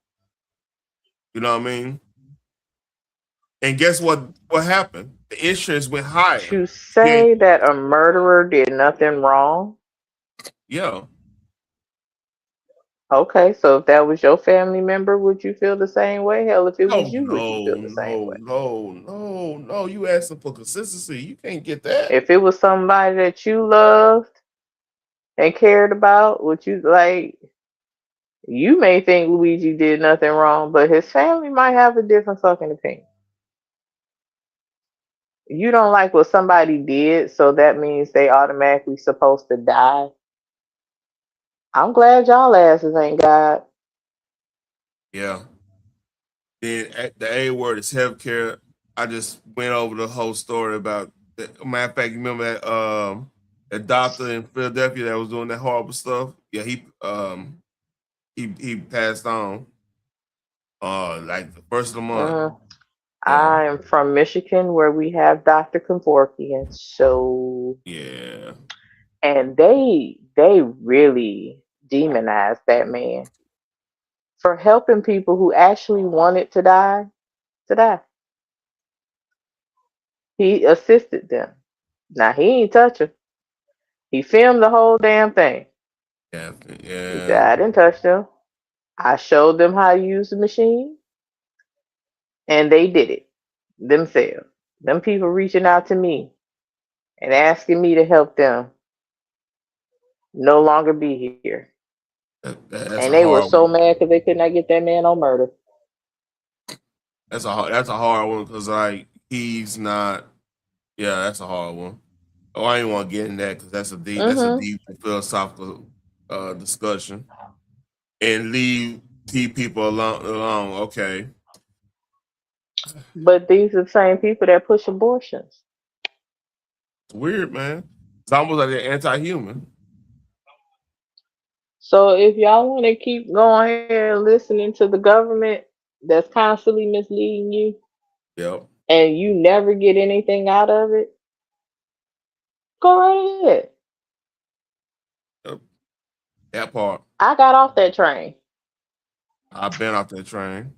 You know what I mean? And guess what happened? The insurance went higher. To say that a murderer did nothing wrong? Yeah. Okay, so if that was your family member, would you feel the same way? Hell, if it was you, would you feel the same way? No. You asking for consistency. You can't get that. If it was somebody that you loved and cared about, would you like? You may think Luigi did nothing wrong, but his family might have a different fucking opinion. You don't like what somebody did, so that means they automatically supposed to die. I'm glad y'all asses ain't God. Yeah. Then the A word is healthcare. I just went over the whole story about that. Matter of fact, you remember that doctor in Philadelphia that was doing that horrible stuff? Yeah, he passed on. Like the first of the month. I am from Michigan, where we have Dr. Kevorkian. So yeah, and they really demonized that man for helping people who actually wanted to die. He assisted them. Now he ain't touch him. He filmed the whole damn thing. Yeah. He said, I didn't touch them. I showed them how to use the machine, and they did it themselves. Them people reaching out to me and asking me to help them no longer be here. And they were so mad because they could not get that man on murder. That's a hard one because like he's not. Yeah, that's a hard one. Oh, I didn't want to get in that because that's a deep philosophical discussion. And leave people alone. Okay. But these are the same people that push abortions. It's weird, man. It's almost like they're anti-human. So if y'all want to keep going here and listening to the government that's constantly misleading you, yep, and you never get anything out of it, go right ahead. Yep. That part. I got off that train. I've been off that train.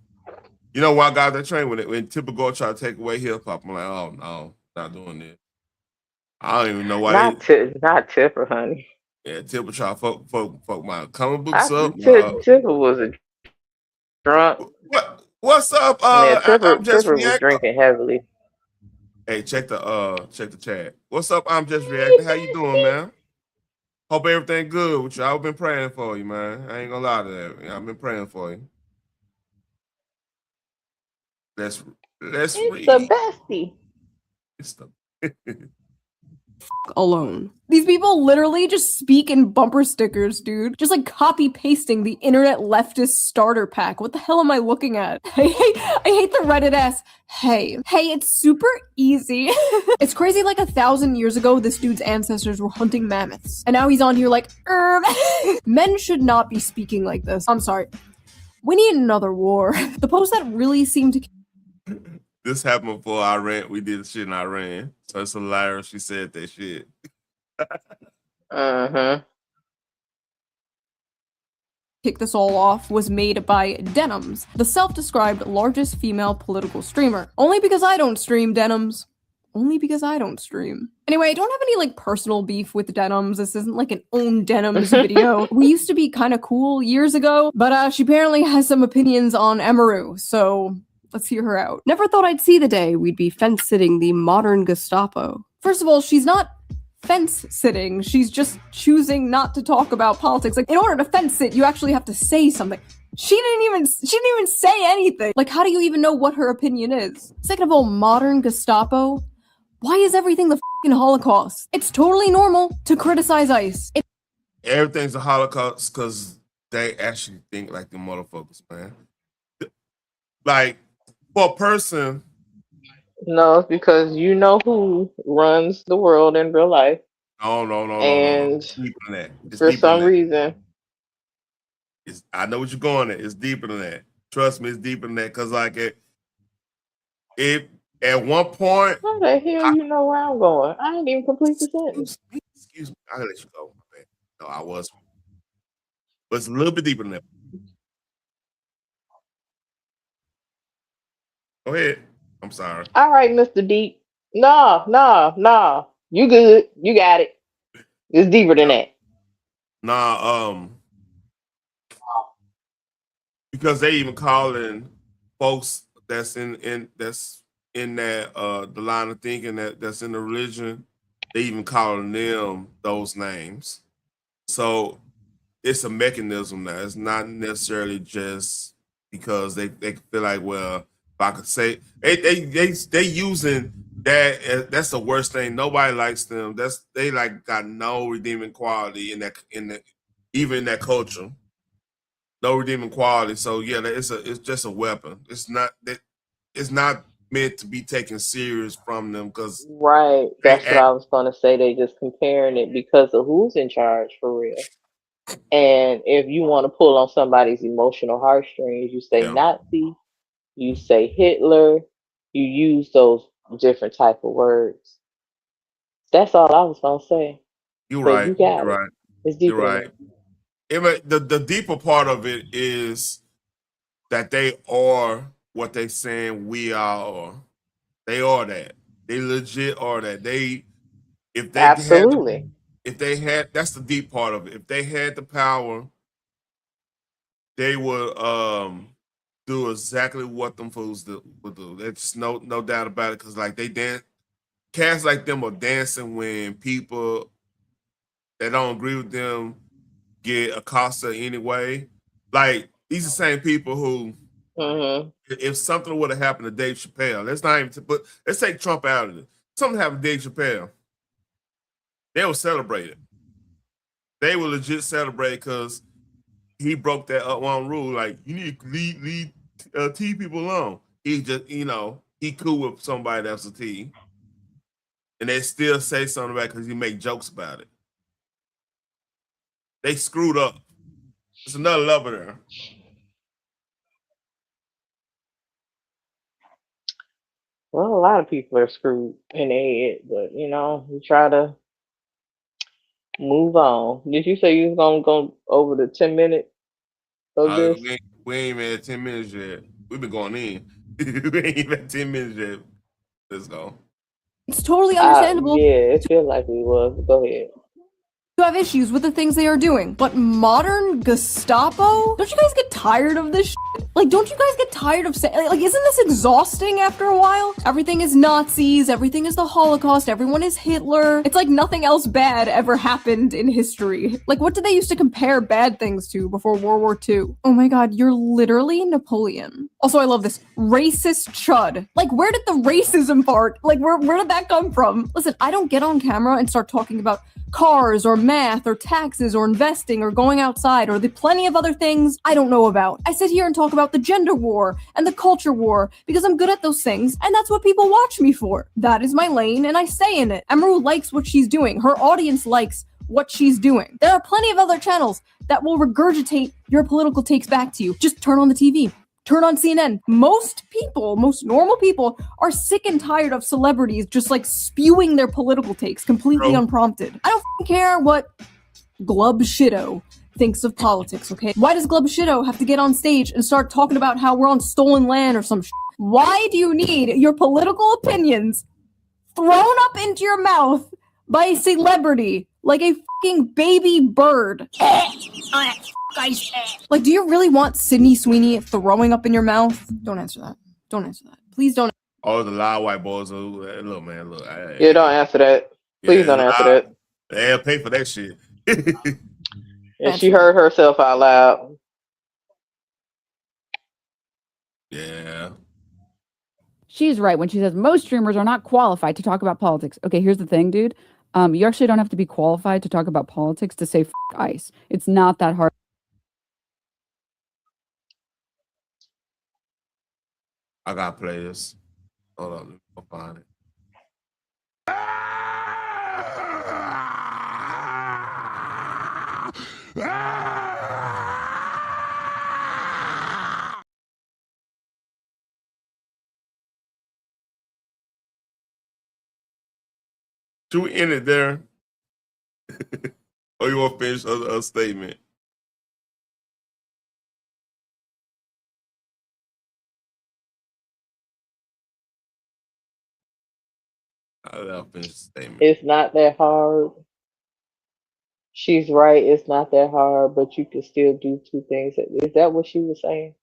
You know why I got off that train? When typical try to take away hip hop, I'm like, oh no, not doing this. I don't even know why. Not Tipper, honey. Yeah, Tipper try to fuck my comic books up. Tipper was a drunk. What's up? Tipper just was drinking heavily. Hey, check the chat. What's up? I'm just reacting. How you doing, man? Hope everything good with you. I've been praying for you, man. I ain't gonna lie to that. I've been praying for you. Let's read. The bestie. It's the alone. These people literally just speak in bumper stickers, dude. Just like copy pasting the internet leftist starter pack. What the hell am I looking at? I hate the Reddit ass. Hey, it's super easy. It's crazy, like 1,000 years ago, this dude's ancestors were hunting mammoths. And now he's on here like, Men should not be speaking like this. I'm sorry. We need another war. The post that really seemed to This happened before Iran. We did shit in Iran. So it's hilarious she said that shit. Uh-huh. Kick this all off was made by Denims, the self-described largest female political streamer. Only because I don't stream, Denims. Only because I don't stream. Anyway, I don't have any like personal beef with Denims. This isn't like an own Denims video. We used to be kind of cool years ago, but she apparently has some opinions on Emaru, so let's hear her out. Never thought I'd see the day we'd be fence-sitting the modern Gestapo. First of all, she's not fence-sitting. She's just choosing not to talk about politics. Like, in order to fence-sit, you actually have to say something. She didn't even say anything. Like, how do you even know what her opinion is? Second of all, modern Gestapo? Why is everything the fucking Holocaust? It's totally normal to criticize ICE. Everything's a Holocaust because they actually think like the motherfuckers, man. Like, for a person. No, it's because you know who runs the world in real life. No. And It's deeper than that. It's for deeper some than that. reason. I know what you're going at. It's deeper than that. Trust me, it's deeper than that. Because, like, it at one point. How the hell you know where I'm going? I ain't even complete the sentence. Excuse me. I'll let you go. Man. No, I was. But it's a little bit deeper than that. Go ahead. I'm sorry. All right, Mr. Deep. No. You good. You got it. It's deeper than that. Because they even calling folks that's in that the line of thinking that's in the religion, they even calling them those names. So it's a mechanism now. It's not necessarily just because they feel like, well, if I could say they using that. That's the worst thing. Nobody likes them. They like got no redeeming quality in that even in that culture. No redeeming quality. So yeah, it's just a weapon. It's not meant to be taken serious from them because right. That's what I was gonna say. They just comparing it because of who's in charge for real. And if you want to pull on somebody's emotional heartstrings, you say Nazi, you say Hitler, you use those different type of words. That's all I was gonna say. You're but right. You got You're it. right. It's deeper. You're right. The deeper part of it is that they are what they saying we are. They are that. They legit are that. If they absolutely. That's the deep part of it. If they had the power, they would do exactly what them fools would do. There's no doubt about it. Because like they dance, cats like them are dancing when people that don't agree with them get accosted anyway. Like these are the same people who, if something would have happened to Dave Chappelle, let's take Trump out of it. Something happened to Dave Chappelle, they will celebrate it. They will legit celebrate because he broke that one rule. Like you need to leave T people alone. He just, he cool with somebody that's a T, and they still say something about it because he make jokes about it. They screwed up. There's another level there. Well, a lot of people are screwed in their head, but we try to move on. Did you say you was gonna go over the 10 minutes of this? We ain't even at 10 minutes yet. We've been going in. We ain't even at 10 minutes yet. Let's go. It's totally understandable. Yeah, it feels like we was. Go ahead. You have issues with the things they are doing. But modern Gestapo? Don't you guys get tired of this shit? Like, don't you guys get tired of saying, like, isn't this exhausting after a while? Everything is Nazis, everything is the Holocaust, everyone is Hitler. It's like nothing else bad ever happened in history. Like, what did they used to compare bad things to before World War II? Oh my god, you're literally Napoleon. Also, I love this. Racist chud. Like, where did the racism part? Like, where did that come from? Listen, I don't get on camera and start talking about cars or math or taxes or investing or going outside or the plenty of other things I don't know about. I sit here and talk about the gender war and the culture war because I'm good at those things and that's what people watch me for. That is my lane and I stay in it. Emaru likes what she's doing. Her audience likes what she's doing. There are plenty of other channels that will regurgitate your political takes back to you. Just turn on the TV. Turn on CNN. Most people, most normal people, are sick and tired of celebrities just like spewing their political takes completely unprompted. I don't f***ing care what Glub Shitto thinks of politics, okay? Why does Glub Shitto have to get on stage and start talking about how we're on stolen land or some shit? Why do you need your political opinions thrown up into your mouth by a celebrity like a fucking baby bird? Like, do you really want Sydney Sweeney throwing up in your mouth? Don't answer that. Don't answer that. Please don't. All the loud white boys. Look, man, look. Yeah, don't answer that. Please don't answer that. They'll pay for that shit. And she heard herself out loud. Yeah. She's right when she says most streamers are not qualified to talk about politics. Okay, here's the thing, dude. You actually don't have to be qualified to talk about politics to say F ICE. It's not that hard. I gotta play this. Hold on, I'll find it. Should we end it there? Or you want to finish a statement? I'll finish the statement. It's not that hard. She's right. It's not that hard, but you can still do two things. Is that what she was saying?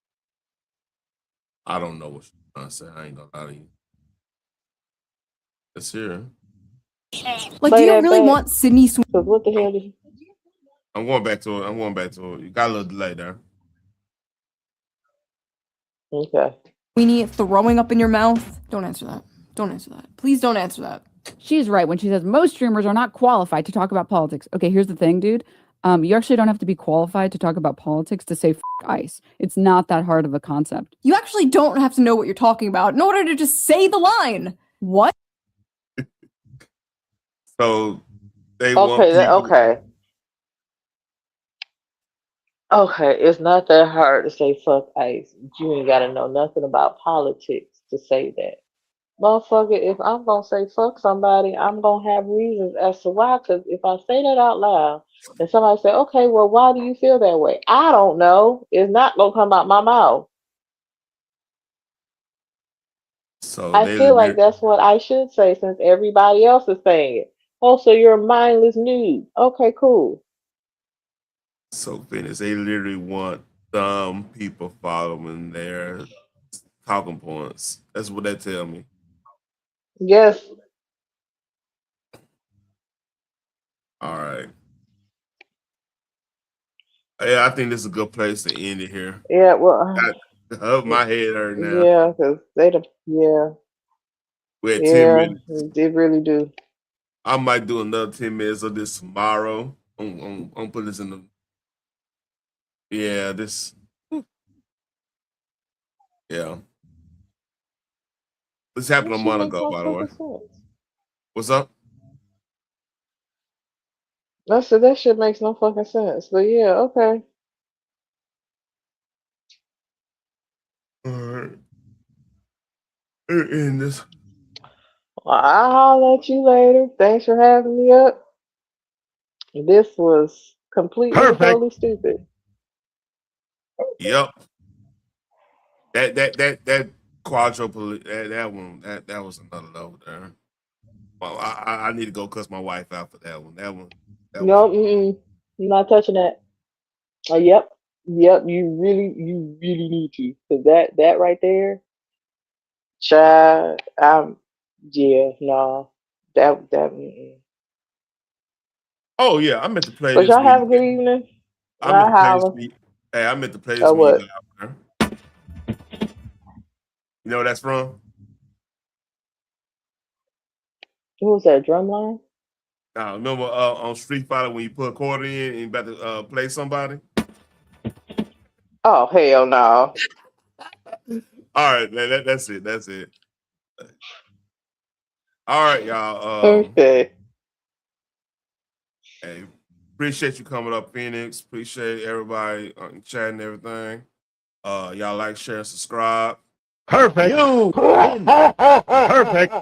I don't know what she's trying to say. I ain't gonna lie to you. It's here. Like, do you really want Sydney Sweeney? What the hell did you... I'm going back to it. You got a little delay there. Okay. Sweeney throwing up in your mouth? Don't answer that. Don't answer that. Please don't answer that. She's right when she says most streamers are not qualified to talk about politics. Okay, here's the thing, dude. You actually don't have to be qualified to talk about politics to say F ICE. It's not that hard of a concept. You actually don't have to know what you're talking about in order to just say the line. What? So they okay. It's not that hard to say fuck ICE. You ain't gotta know nothing about politics to say that. Motherfucker, if I'm gonna say fuck somebody, I'm gonna have reasons as to why. Because if I say that out loud and somebody say, okay, well, why do you feel that way? I don't know. It's not gonna come out my mouth. So I feel like that's what I should say since everybody else is saying it. Oh, so you're a mindless nude. Okay, cool. So Phoenix, they literally want some people following their talking points. That's what they tell me. Yes. All right. Yeah, I think this is a good place to end it here. Yeah, well, my head hurt now. Yeah, because they we had 10 minutes. They really do. I might do another 10 minutes of this tomorrow. I'm put this in the. Yeah, this. Yeah. This happened a month ago, by the way. What's up? I said that shit makes no fucking sense. But yeah, okay. All right. In this. I'll holler at you later. Thanks for having me up. This was completely and totally stupid. Yep. That quadruple that one that was another level there. Well, I need to go cuss my wife out for that one. No, I'm not touching that. Yep. You really need to, because that right there, child. That. Oh yeah, I meant to play But this. y'all have a good evening. Hey, I meant to play this when you got out there. You know what that's from? Who was that? Drumline? Now, remember on Street Fighter when you put a quarter in and you about to play somebody? Oh, hell no. All right, man, that's it. That's it. All right, y'all. Okay. Hey, appreciate you coming up, Phoenix. Appreciate everybody chatting and everything. Y'all like, share, subscribe. Perfect. You. Perfect.